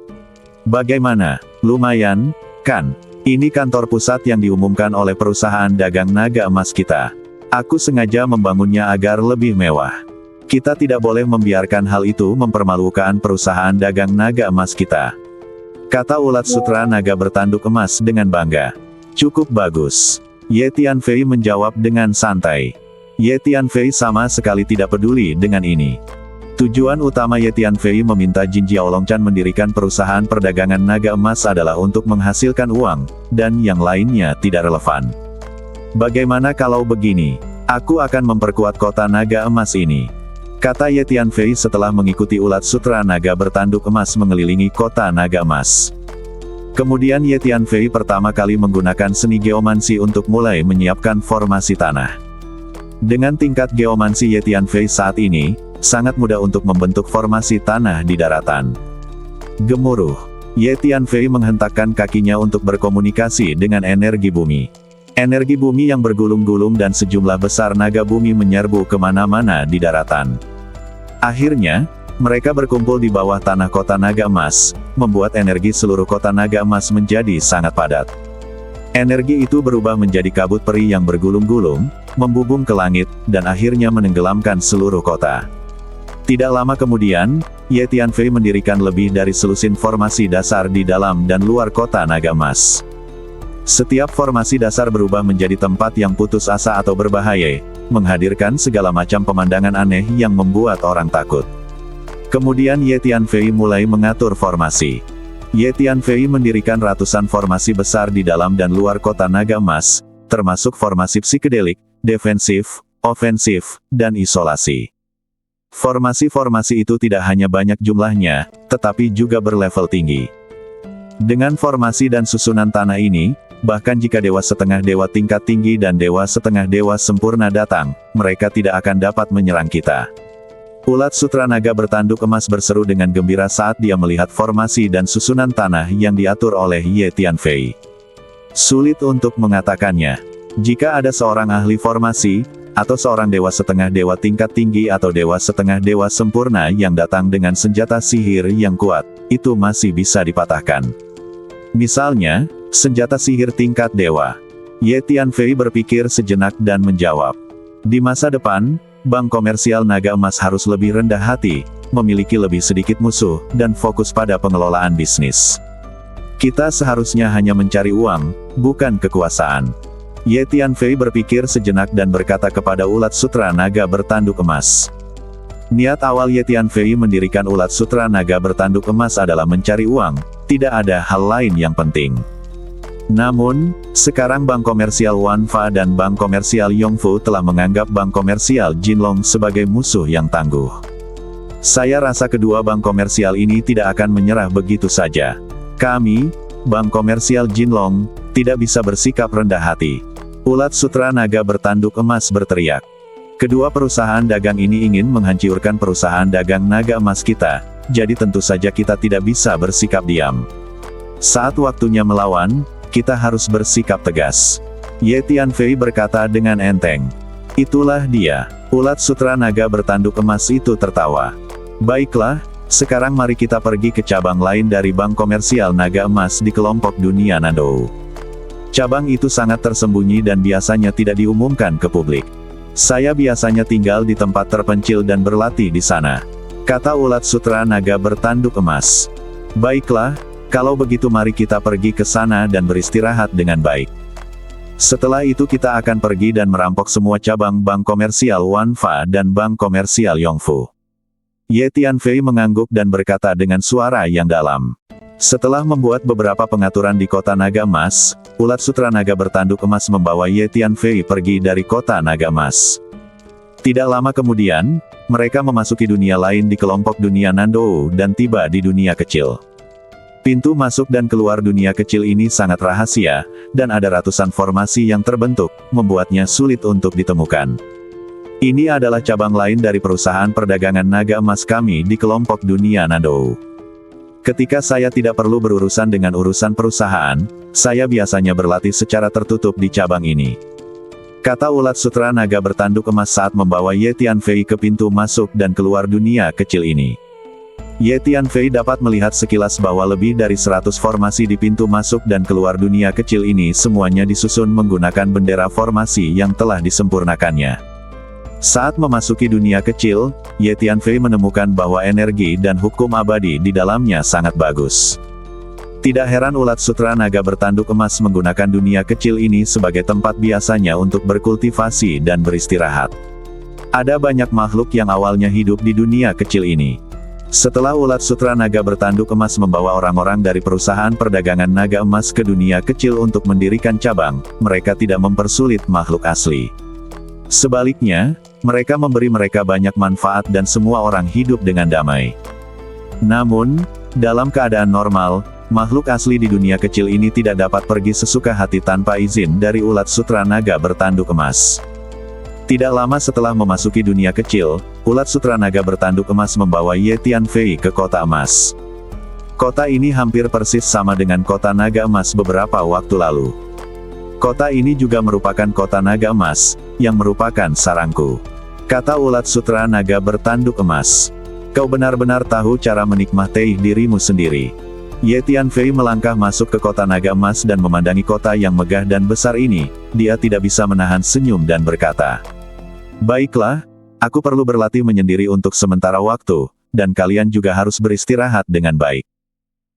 Bagaimana? Lumayan, kan? Ini kantor pusat yang diumumkan oleh perusahaan dagang naga emas kita. Aku sengaja membangunnya agar lebih mewah. Kita tidak boleh membiarkan hal itu mempermalukan perusahaan dagang naga emas kita. Kata Ulat Sutra Naga bertanduk emas dengan bangga. Cukup bagus. Ye Tianfei menjawab dengan santai. Ye Tianfei sama sekali tidak peduli dengan ini. Tujuan utama Ye Tianfei meminta Jin Jiaolongchan mendirikan perusahaan perdagangan naga emas adalah untuk menghasilkan uang, dan yang lainnya tidak relevan. Bagaimana kalau begini? Aku akan memperkuat kota naga emas ini. Kata Ye Tianfei setelah mengikuti Ulat Sutra Naga bertanduk emas mengelilingi kota naga emas. Kemudian Ye Tianfei pertama kali menggunakan seni geomansi untuk mulai menyiapkan formasi tanah. Dengan tingkat geomansi Ye Tianfei saat ini, sangat mudah untuk membentuk formasi tanah di daratan. Gemuruh. Ye Tianfei menghentakkan kakinya untuk berkomunikasi dengan energi bumi. Energi bumi yang bergulung-gulung dan sejumlah besar naga bumi menyerbu kemana-mana di daratan. Akhirnya, mereka berkumpul di bawah tanah kota naga emas, membuat energi seluruh kota naga emas menjadi sangat padat. Energi itu berubah menjadi kabut peri yang bergulung-gulung, membubung ke langit, dan akhirnya menenggelamkan seluruh kota. Tidak lama kemudian, Ye Tianfei mendirikan lebih dari selusin formasi dasar di dalam dan luar kota naga emas. Setiap formasi dasar berubah menjadi tempat yang putus asa atau berbahaya, menghadirkan segala macam pemandangan aneh yang membuat orang takut. Kemudian Ye Tianfei mulai mengatur formasi. Ye Tianfei mendirikan ratusan formasi besar di dalam dan luar kota naga emas, termasuk formasi psikedelik, defensif, ofensif, dan isolasi. Formasi-formasi itu tidak hanya banyak jumlahnya, tetapi juga berlevel tinggi. Dengan formasi dan susunan tanah ini, bahkan jika dewa setengah dewa tingkat tinggi dan dewa setengah dewa sempurna datang, mereka tidak akan dapat menyerang kita. Ulat Sutra Naga bertanduk emas berseru dengan gembira saat dia melihat formasi dan susunan tanah yang diatur oleh Ye Tianfei. Sulit untuk mengatakannya. Jika ada seorang ahli formasi, atau seorang dewa setengah dewa tingkat tinggi atau dewa setengah dewa sempurna yang datang dengan senjata sihir yang kuat, itu masih bisa dipatahkan. Misalnya, senjata sihir tingkat dewa. Ye Tianfei berpikir sejenak dan menjawab. Di masa depan, bank komersial naga emas harus lebih rendah hati, memiliki lebih sedikit musuh, dan fokus pada pengelolaan bisnis. Kita seharusnya hanya mencari uang, bukan kekuasaan. Ye Tianfei berpikir sejenak dan berkata kepada Ulat Sutra Naga bertanduk emas. Niat awal Ye Tianfei mendirikan Ulat Sutra Naga bertanduk emas adalah mencari uang, tidak ada hal lain yang penting. Namun, sekarang bank komersial Wanfa dan bank komersial Yongfu telah menganggap bank komersial Jinlong sebagai musuh yang tangguh. Saya rasa kedua bank komersial ini tidak akan menyerah begitu saja. Kami, bank komersial Jinlong, tidak bisa bersikap rendah hati. Ulat Sutra Naga bertanduk emas berteriak. Kedua perusahaan dagang ini ingin menghancurkan perusahaan dagang naga emas kita, jadi tentu saja kita tidak bisa bersikap diam. Saat waktunya melawan, kita harus bersikap tegas. Ye Tianfei berkata dengan enteng. Itulah dia. Ulat sutra naga bertanduk emas itu tertawa. Baiklah, sekarang mari kita pergi ke cabang lain dari Bank Komersial Naga Emas di kelompok dunia Nandou. Cabang itu sangat tersembunyi dan biasanya tidak diumumkan ke publik. Saya biasanya tinggal di tempat terpencil dan berlatih di sana, kata ulat sutra naga bertanduk emas. Baiklah, kalau begitu mari kita pergi ke sana dan beristirahat dengan baik. Setelah itu kita akan pergi dan merampok semua cabang Bank Komersial Wanfa dan Bank Komersial Yongfu. Ye Tianfei mengangguk dan berkata dengan suara yang dalam. Setelah membuat beberapa pengaturan di kota naga emas, ulat sutra naga bertanduk emas membawa Ye Tianfei pergi dari kota naga emas. Tidak lama kemudian, mereka memasuki dunia lain di kelompok dunia Nandou dan tiba di dunia kecil. Pintu masuk dan keluar dunia kecil ini sangat rahasia, dan ada ratusan formasi yang terbentuk, membuatnya sulit untuk ditemukan. Ini adalah cabang lain dari perusahaan perdagangan naga emas kami di kelompok dunia Nandou. Ketika saya tidak perlu berurusan dengan urusan perusahaan, saya biasanya berlatih secara tertutup di cabang ini, kata ulat sutra naga bertanduk emas saat membawa Ye Tianfei ke pintu masuk dan keluar dunia kecil ini. Ye Tianfei dapat melihat sekilas bahwa lebih dari 100 formasi di pintu masuk dan keluar dunia kecil ini semuanya disusun menggunakan bendera formasi yang telah disempurnakannya. Saat memasuki dunia kecil, Ye Tianfei menemukan bahwa energi dan hukum abadi di dalamnya sangat bagus. Tidak heran ulat sutra naga bertanduk emas menggunakan dunia kecil ini sebagai tempat biasanya untuk berkultivasi dan beristirahat. Ada banyak makhluk yang awalnya hidup di dunia kecil ini. Setelah ulat sutra naga bertanduk emas membawa orang-orang dari perusahaan perdagangan naga emas ke dunia kecil untuk mendirikan cabang, mereka tidak mempersulit makhluk asli. Sebaliknya, mereka memberi mereka banyak manfaat dan semua orang hidup dengan damai. Namun, dalam keadaan normal, makhluk asli di dunia kecil ini tidak dapat pergi sesuka hati tanpa izin dari ulat sutra naga bertanduk emas. Tidak lama setelah memasuki dunia kecil, ulat sutra naga bertanduk emas membawa Ye Tianfei ke kota emas. Kota ini hampir persis sama dengan kota naga emas beberapa waktu lalu. Kota ini juga merupakan kota naga emas, yang merupakan sarangku, kata ulat sutra naga bertanduk emas. Kau benar-benar tahu cara menikmati dirimu sendiri. Ye Tianfei melangkah masuk ke kota naga emas dan memandangi kota yang megah dan besar ini, dia tidak bisa menahan senyum dan berkata, baiklah, aku perlu berlatih menyendiri untuk sementara waktu, dan kalian juga harus beristirahat dengan baik.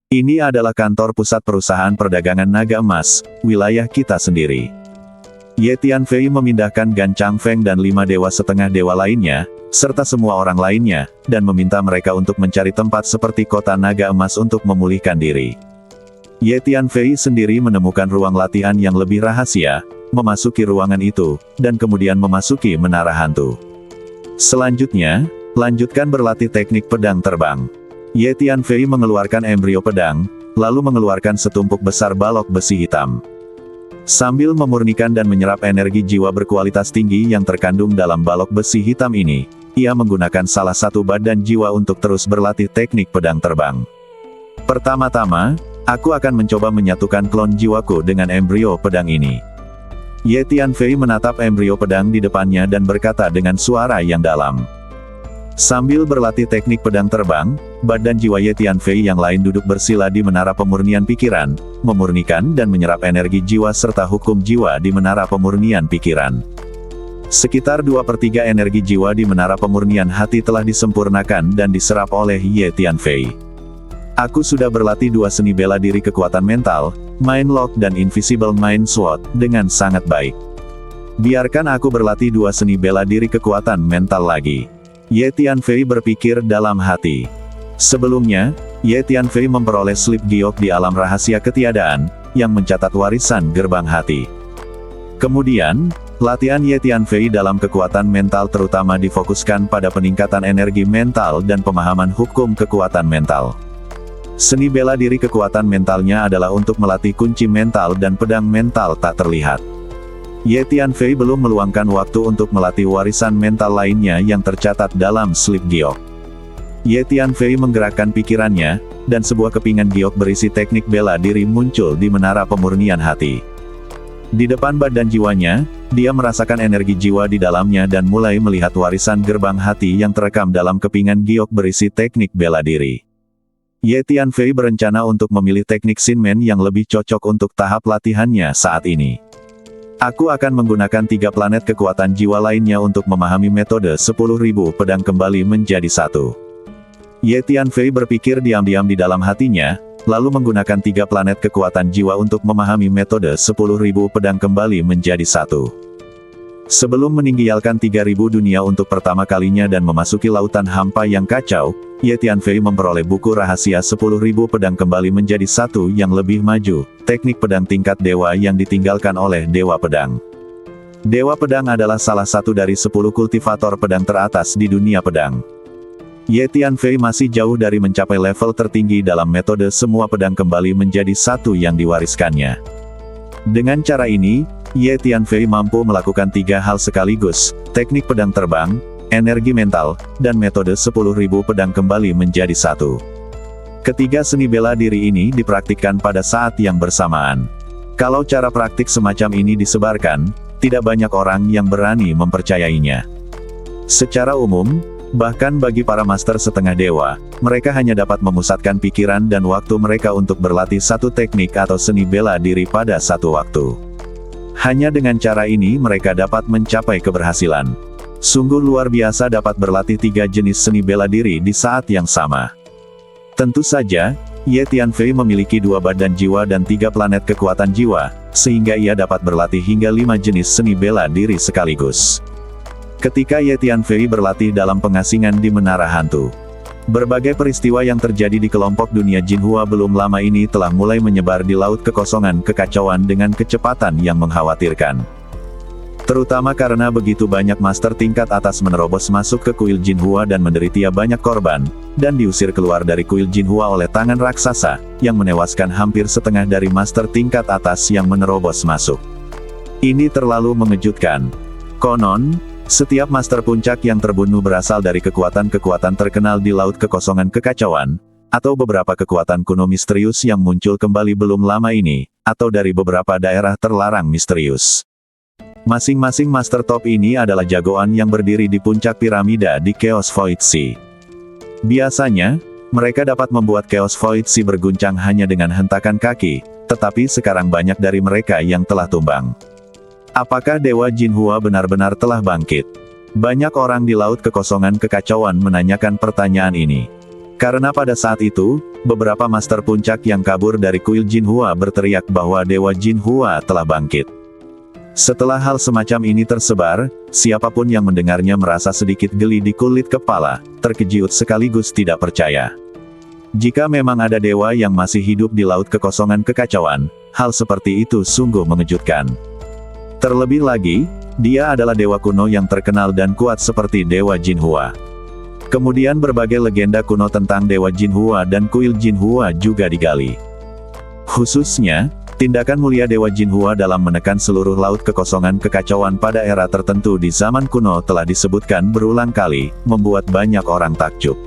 Ini adalah kantor pusat perusahaan perdagangan naga emas, wilayah kita sendiri. Ye Tianfei memindahkan Gan Changfeng dan 5 dewa setengah dewa lainnya, serta semua orang lainnya, dan meminta mereka untuk mencari tempat seperti kota naga emas untuk memulihkan diri. Ye Tianfei sendiri menemukan ruang latihan yang lebih rahasia, memasuki ruangan itu, dan kemudian memasuki menara hantu. Selanjutnya, lanjutkan berlatih teknik pedang terbang. Ye Tianfei mengeluarkan embrio pedang, lalu mengeluarkan setumpuk besar balok besi hitam. Sambil memurnikan dan menyerap energi jiwa berkualitas tinggi yang terkandung dalam balok besi hitam ini, ia menggunakan salah satu badan jiwa untuk terus berlatih teknik pedang terbang. Pertama-tama, aku akan mencoba menyatukan klon jiwaku dengan embrio pedang ini. Ye Tianfei menatap embrio pedang di depannya dan berkata dengan suara yang dalam. Sambil berlatih teknik pedang terbang, badan jiwa Ye Tianfei yang lain duduk bersila di menara pemurnian pikiran, memurnikan dan menyerap energi jiwa serta hukum jiwa di menara pemurnian pikiran. Sekitar 2/3 energi jiwa di menara pemurnian hati telah disempurnakan dan diserap oleh Ye Tianfei. Aku sudah berlatih 2 seni bela diri kekuatan mental, Mind Lock dan Invisible Mind Sword, dengan sangat baik. Biarkan aku berlatih 2 seni bela diri kekuatan mental lagi. Ye Tianfei berpikir dalam hati. Sebelumnya, Ye Tianfei memperoleh slip giok di alam rahasia ketiadaan, yang mencatat warisan gerbang hati. Kemudian, latihan Ye Tianfei dalam kekuatan mental terutama difokuskan pada peningkatan energi mental dan pemahaman hukum kekuatan mental. Seni bela diri kekuatan mentalnya adalah untuk melatih kunci mental dan pedang mental tak terlihat. Ye Tianfei belum meluangkan waktu untuk melatih warisan mental lainnya yang tercatat dalam slip giok. Ye Tianfei menggerakkan pikirannya, dan sebuah kepingan giok berisi teknik bela diri muncul di menara pemurnian hati. Di depan badan jiwanya, dia merasakan energi jiwa di dalamnya dan mulai melihat warisan gerbang hati yang terekam dalam kepingan giok berisi teknik bela diri. Ye Tianfei berencana untuk memilih teknik Xinmen yang lebih cocok untuk tahap latihannya saat ini. Aku akan menggunakan 3 planet kekuatan jiwa lainnya untuk memahami metode 10.000 pedang kembali menjadi satu. Ye Tianfei berpikir diam-diam di dalam hatinya, lalu menggunakan 3 planet kekuatan jiwa untuk memahami metode 10.000 pedang kembali menjadi satu. Sebelum meninggalkan 3.000 dunia untuk pertama kalinya dan memasuki lautan hampa yang kacau, Ye Tianfei memperoleh buku rahasia 10.000 pedang kembali menjadi satu yang lebih maju, teknik pedang tingkat dewa yang ditinggalkan oleh Dewa Pedang. Dewa Pedang adalah salah satu dari 10 kultivator pedang teratas di dunia pedang. Ye Tianfei masih jauh dari mencapai level tertinggi dalam metode semua pedang kembali menjadi satu yang diwariskannya. Dengan cara ini, Ye Tianfei mampu melakukan 3 hal sekaligus, teknik pedang terbang, energi mental, dan metode 10.000 pedang kembali menjadi satu. Ketiga seni bela diri ini dipraktikkan pada saat yang bersamaan. Kalau cara praktik semacam ini disebarkan, tidak banyak orang yang berani mempercayainya. Secara umum, bahkan bagi para master setengah dewa, mereka hanya dapat memusatkan pikiran dan waktu mereka untuk berlatih satu teknik atau seni bela diri pada satu waktu. Hanya dengan cara ini mereka dapat mencapai keberhasilan. Sungguh luar biasa dapat berlatih 3 jenis seni bela diri di saat yang sama. Tentu saja, Ye Tianfei memiliki 2 badan jiwa dan 3 planet kekuatan jiwa, sehingga ia dapat berlatih hingga 5 jenis seni bela diri sekaligus. Ketika Ye Tianfei berlatih dalam pengasingan di Menara Hantu, berbagai peristiwa yang terjadi di kelompok dunia Jinhua belum lama ini telah mulai menyebar di laut kekosongan kekacauan dengan kecepatan yang mengkhawatirkan. Terutama karena begitu banyak master tingkat atas menerobos masuk ke kuil Jinhua dan menderita banyak korban, dan diusir keluar dari kuil Jinhua oleh tangan raksasa, yang menewaskan hampir setengah dari master tingkat atas yang menerobos masuk. Ini terlalu mengejutkan. Konon, setiap master puncak yang terbunuh berasal dari kekuatan-kekuatan terkenal di laut kekosongan kekacauan, atau beberapa kekuatan kuno misterius yang muncul kembali belum lama ini, atau dari beberapa daerah terlarang misterius. Masing-masing master top ini adalah jagoan yang berdiri di puncak piramida di Chaos Void Sea. Biasanya, mereka dapat membuat Chaos Void Sea berguncang hanya dengan hentakan kaki, tetapi sekarang banyak dari mereka yang telah tumbang. Apakah Dewa Jinhua benar-benar telah bangkit? Banyak orang di laut kekosongan kekacauan menanyakan pertanyaan ini. Karena pada saat itu, beberapa master puncak yang kabur dari kuil Jinhua berteriak bahwa Dewa Jinhua telah bangkit. Setelah hal semacam ini tersebar, siapapun yang mendengarnya merasa sedikit geli di kulit kepala, terkejut sekaligus tidak percaya. Jika memang ada dewa yang masih hidup di laut kekosongan kekacauan, hal seperti itu sungguh mengejutkan. Terlebih lagi, dia adalah dewa kuno yang terkenal dan kuat seperti Dewa Jinhua. Kemudian berbagai legenda kuno tentang Dewa Jinhua dan kuil Jinhua juga digali. Khususnya, tindakan mulia Dewa Jinhua dalam menekan seluruh laut kekosongan kekacauan pada era tertentu di zaman kuno telah disebutkan berulang kali, membuat banyak orang takjub.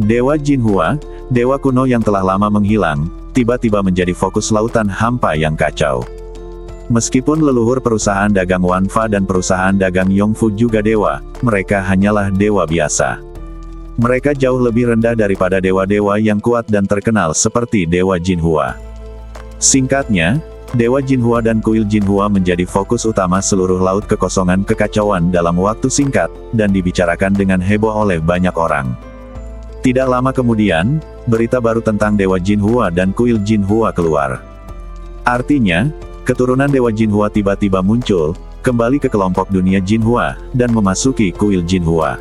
Dewa Jinhua, dewa kuno yang telah lama menghilang, tiba-tiba menjadi fokus lautan hampa yang kacau. Meskipun leluhur perusahaan dagang Wanfa dan perusahaan dagang Yongfu juga dewa, mereka hanyalah dewa biasa. Mereka jauh lebih rendah daripada dewa-dewa yang kuat dan terkenal seperti Dewa Jinhua. Singkatnya, Dewa Jinhua dan kuil Jinhua menjadi fokus utama seluruh laut kekosongan kekacauan dalam waktu singkat, dan dibicarakan dengan heboh oleh banyak orang. Tidak lama kemudian, berita baru tentang Dewa Jinhua dan kuil Jinhua keluar. Artinya, keturunan Dewa Jinhua tiba-tiba muncul, kembali ke kelompok dunia Jinhua, dan memasuki kuil Jinhua.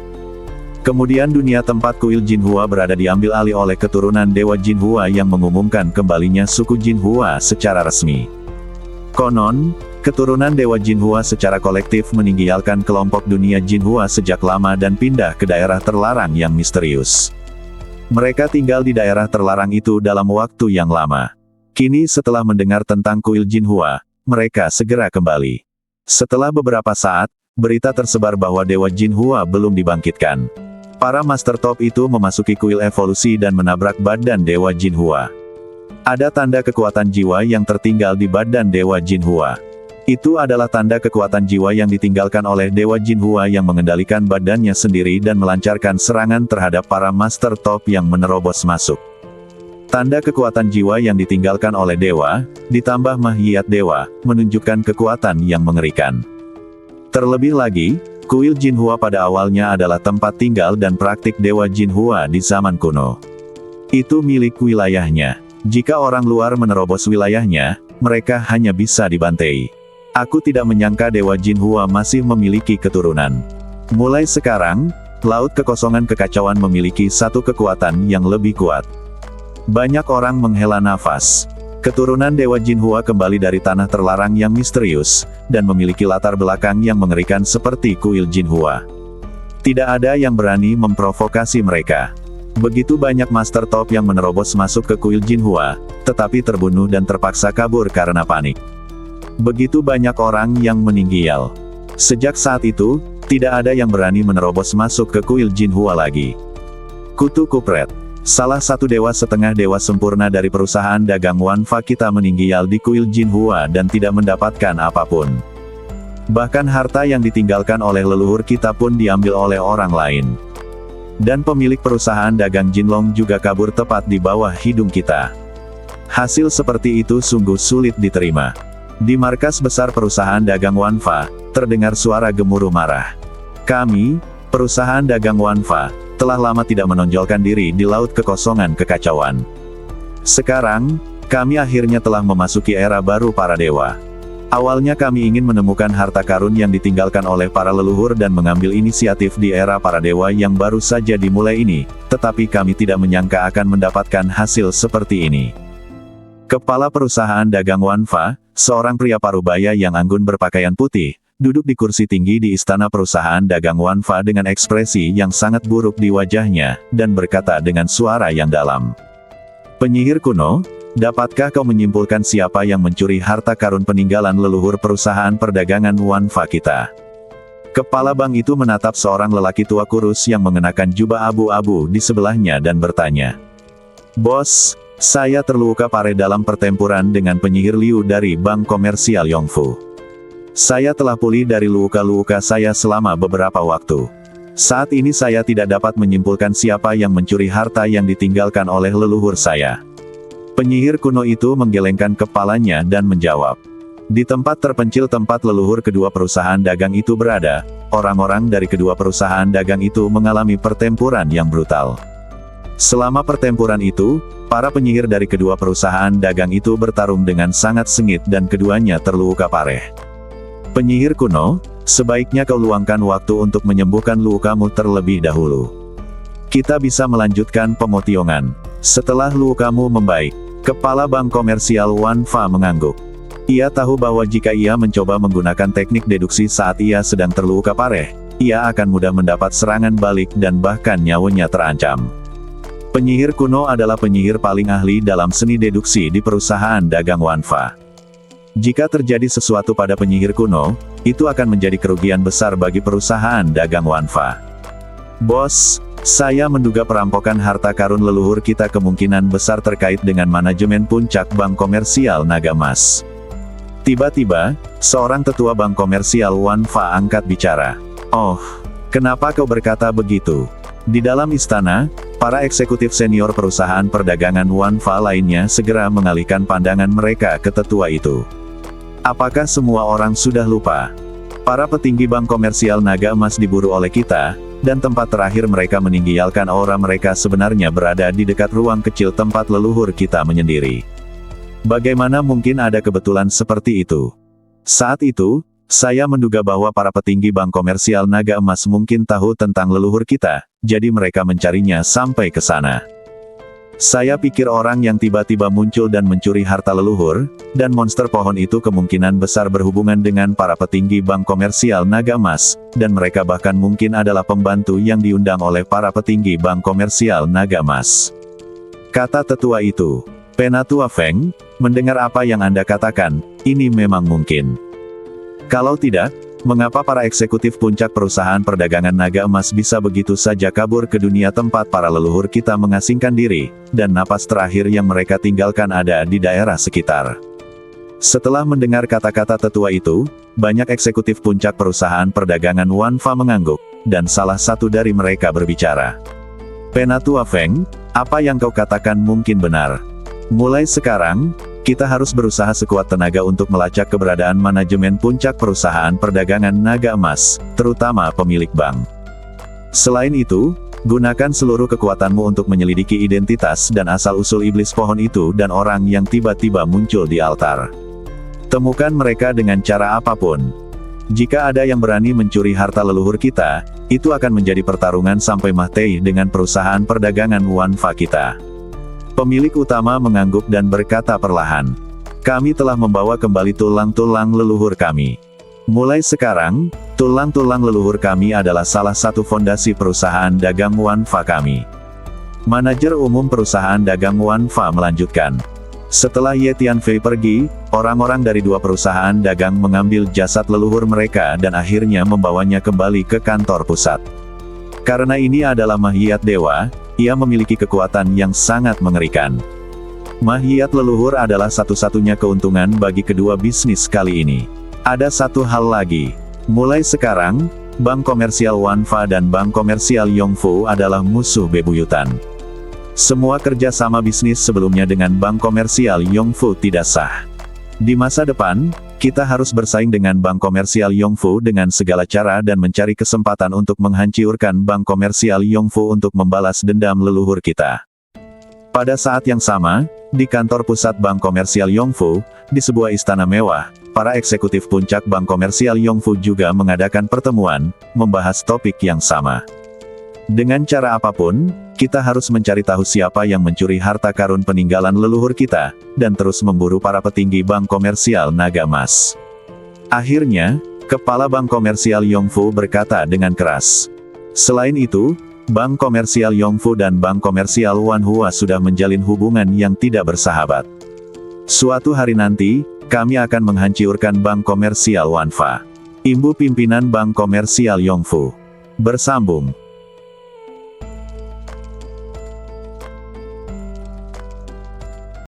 Kemudian dunia tempat kuil Jinhua berada diambil alih oleh keturunan Dewa Jinhua yang mengumumkan kembalinya suku Jinhua secara resmi. Konon, keturunan Dewa Jinhua secara kolektif meninggalkan kelompok dunia Jinhua sejak lama dan pindah ke daerah terlarang yang misterius. Mereka tinggal di daerah terlarang itu dalam waktu yang lama. Kini setelah mendengar tentang kuil Jinhua, mereka segera kembali. Setelah beberapa saat, berita tersebar bahwa Dewa Jinhua belum dibangkitkan. Para Master Top itu memasuki kuil evolusi dan menabrak badan Dewa Jinhua. Ada tanda kekuatan jiwa yang tertinggal di badan Dewa Jinhua. Itu adalah tanda kekuatan jiwa yang ditinggalkan oleh Dewa Jinhua yang mengendalikan badannya sendiri dan melancarkan serangan terhadap para Master Top yang menerobos masuk. Tanda kekuatan jiwa yang ditinggalkan oleh Dewa, ditambah Mahiyat Dewa, menunjukkan kekuatan yang mengerikan. Terlebih lagi, kuil Jinhua pada awalnya adalah tempat tinggal dan praktik Dewa Jinhua di zaman kuno. Itu milik wilayahnya. Jika orang luar menerobos wilayahnya, mereka hanya bisa dibantai. Aku tidak menyangka Dewa Jinhua masih memiliki keturunan. Mulai sekarang, Laut Kekosongan Kekacauan memiliki satu kekuatan yang lebih kuat. Banyak orang menghela nafas. Keturunan Dewa Jinhua kembali dari tanah terlarang yang misterius, dan memiliki latar belakang yang mengerikan seperti kuil Jinhua. Tidak ada yang berani memprovokasi mereka. Begitu banyak Master Top yang menerobos masuk ke kuil Jinhua, tetapi terbunuh dan terpaksa kabur karena panik. Begitu banyak orang yang meninggal. Sejak saat itu, tidak ada yang berani menerobos masuk ke kuil Jinhua lagi. Kutu Kupret, salah satu dewa setengah dewa sempurna dari perusahaan dagang Wanfa kita meninggal di kuil Jinhua dan tidak mendapatkan apapun. Bahkan harta yang ditinggalkan oleh leluhur kita pun diambil oleh orang lain. Dan pemilik perusahaan dagang Jinlong juga kabur tepat di bawah hidung kita. Hasil seperti itu sungguh sulit diterima. Di markas besar perusahaan dagang Wanfa, terdengar suara gemuruh marah. Kami, perusahaan dagang Wanfa, telah lama tidak menonjolkan diri di Laut Kekosongan Kekacauan. Sekarang, kami akhirnya telah memasuki era baru para dewa. Awalnya kami ingin menemukan harta karun yang ditinggalkan oleh para leluhur dan mengambil inisiatif di era para dewa yang baru saja dimulai ini, tetapi kami tidak menyangka akan mendapatkan hasil seperti ini. Kepala perusahaan dagang Wanfa, seorang pria parubaya yang anggun berpakaian putih, duduk di kursi tinggi di istana perusahaan dagang Wanfa dengan ekspresi yang sangat buruk di wajahnya, dan berkata dengan suara yang dalam. Penyihir kuno, dapatkah kau menyimpulkan siapa yang mencuri harta karun peninggalan leluhur perusahaan perdagangan Wanfa kita? Kepala bank itu menatap seorang lelaki tua kurus yang mengenakan jubah abu-abu di sebelahnya dan bertanya. Bos, saya terluka parah dalam pertempuran dengan penyihir Liu dari Bank Komersial Yongfu. Saya telah pulih dari luka-luka saya selama beberapa waktu. Saat ini saya tidak dapat menyimpulkan siapa yang mencuri harta yang ditinggalkan oleh leluhur saya. Penyihir kuno itu menggelengkan kepalanya dan menjawab. Di tempat terpencil tempat leluhur kedua perusahaan dagang itu berada, orang-orang dari kedua perusahaan dagang itu mengalami pertempuran yang brutal. Selama pertempuran itu, para penyihir dari kedua perusahaan dagang itu bertarung dengan sangat sengit dan keduanya terluka parah. Penyihir kuno, sebaiknya kau luangkan waktu untuk menyembuhkan lukamu terlebih dahulu. Kita bisa melanjutkan pemotiongan. Setelah lukamu membaik, Kepala Bank Komersial Wanfa mengangguk. Ia tahu bahwa jika ia mencoba menggunakan teknik deduksi saat ia sedang terluka parah, ia akan mudah mendapat serangan balik dan bahkan nyawanya terancam. Penyihir kuno adalah penyihir paling ahli dalam seni deduksi di perusahaan dagang Wanfa. Jika terjadi sesuatu pada penyihir kuno, itu akan menjadi kerugian besar bagi perusahaan dagang Wanfa. Bos, saya menduga perampokan harta karun leluhur kita kemungkinan besar terkait dengan manajemen puncak Bank Komersial Naga Emas. Tiba-tiba, seorang tetua Bank Komersial Wanfa angkat bicara. Oh, kenapa kau berkata begitu? Di dalam istana, para eksekutif senior perusahaan perdagangan Wanfa lainnya segera mengalihkan pandangan mereka ke tetua itu. Apakah semua orang sudah lupa? Para petinggi Bank Komersial Naga Emas diburu oleh kita, dan tempat terakhir mereka meninggalkan aura mereka sebenarnya berada di dekat ruang kecil tempat leluhur kita menyendiri. Bagaimana mungkin ada kebetulan seperti itu? Saat itu, saya menduga bahwa para petinggi Bank Komersial Naga Emas mungkin tahu tentang leluhur kita, jadi mereka mencarinya sampai ke sana. Saya pikir orang yang tiba-tiba muncul dan mencuri harta leluhur, dan monster pohon itu kemungkinan besar berhubungan dengan para petinggi Bank Komersial Naga Emas, dan mereka bahkan mungkin adalah pembantu yang diundang oleh para petinggi Bank Komersial Naga Emas. Kata tetua itu, Penatua Feng, mendengar apa yang Anda katakan, ini memang mungkin. Kalau tidak, mengapa para eksekutif puncak perusahaan perdagangan naga emas bisa begitu saja kabur ke dunia tempat para leluhur kita mengasingkan diri, dan napas terakhir yang mereka tinggalkan ada di daerah sekitar? Setelah mendengar kata-kata tetua itu, banyak eksekutif puncak perusahaan perdagangan Wanfa mengangguk, dan salah satu dari mereka berbicara. Penatua Feng, apa yang kau katakan mungkin benar. Mulai sekarang, kita harus berusaha sekuat tenaga untuk melacak keberadaan manajemen puncak perusahaan perdagangan naga emas, terutama pemilik bank. Selain itu, gunakan seluruh kekuatanmu untuk menyelidiki identitas dan asal-usul iblis pohon itu dan orang yang tiba-tiba muncul di altar. Temukan mereka dengan cara apapun. Jika ada yang berani mencuri harta leluhur kita, itu akan menjadi pertarungan sampai mati dengan perusahaan perdagangan Wanfa kita. Pemilik utama mengangguk dan berkata perlahan, kami telah membawa kembali tulang-tulang leluhur kami. Mulai sekarang, tulang-tulang leluhur kami adalah salah satu fondasi perusahaan dagang Wanfa kami. Manajer umum perusahaan dagang Wanfa melanjutkan. Setelah Ye Tianfei pergi, orang-orang dari dua perusahaan dagang mengambil jasad leluhur mereka dan akhirnya membawanya kembali ke kantor pusat. Karena ini adalah mahiat dewa, ia memiliki kekuatan yang sangat mengerikan. Mahiat leluhur adalah satu-satunya keuntungan bagi kedua bisnis kali ini. Ada satu hal lagi. Mulai sekarang, Bank Komersial Wanfa dan Bank Komersial Yongfu adalah musuh bebuyutan. Semua kerjasama bisnis sebelumnya dengan Bank Komersial Yongfu tidak sah. Di masa depan, kita harus bersaing dengan Bank Komersial Yongfu dengan segala cara dan mencari kesempatan untuk menghancurkan Bank Komersial Yongfu untuk membalas dendam leluhur kita. Pada saat yang sama, di kantor pusat Bank Komersial Yongfu, di sebuah istana mewah, para eksekutif puncak Bank Komersial Yongfu juga mengadakan pertemuan, membahas topik yang sama. Dengan cara apapun, kita harus mencari tahu siapa yang mencuri harta karun peninggalan leluhur kita, dan terus memburu para petinggi Bank Komersial Naga Emas. Akhirnya, Kepala Bank Komersial Yongfu berkata dengan keras. Selain itu, Bank Komersial Yongfu dan Bank Komersial Wanhua sudah menjalin hubungan yang tidak bersahabat. Suatu hari nanti, kami akan menghancurkan Bank Komersial Wanfa. Imbu pimpinan Bank Komersial Yongfu bersambung.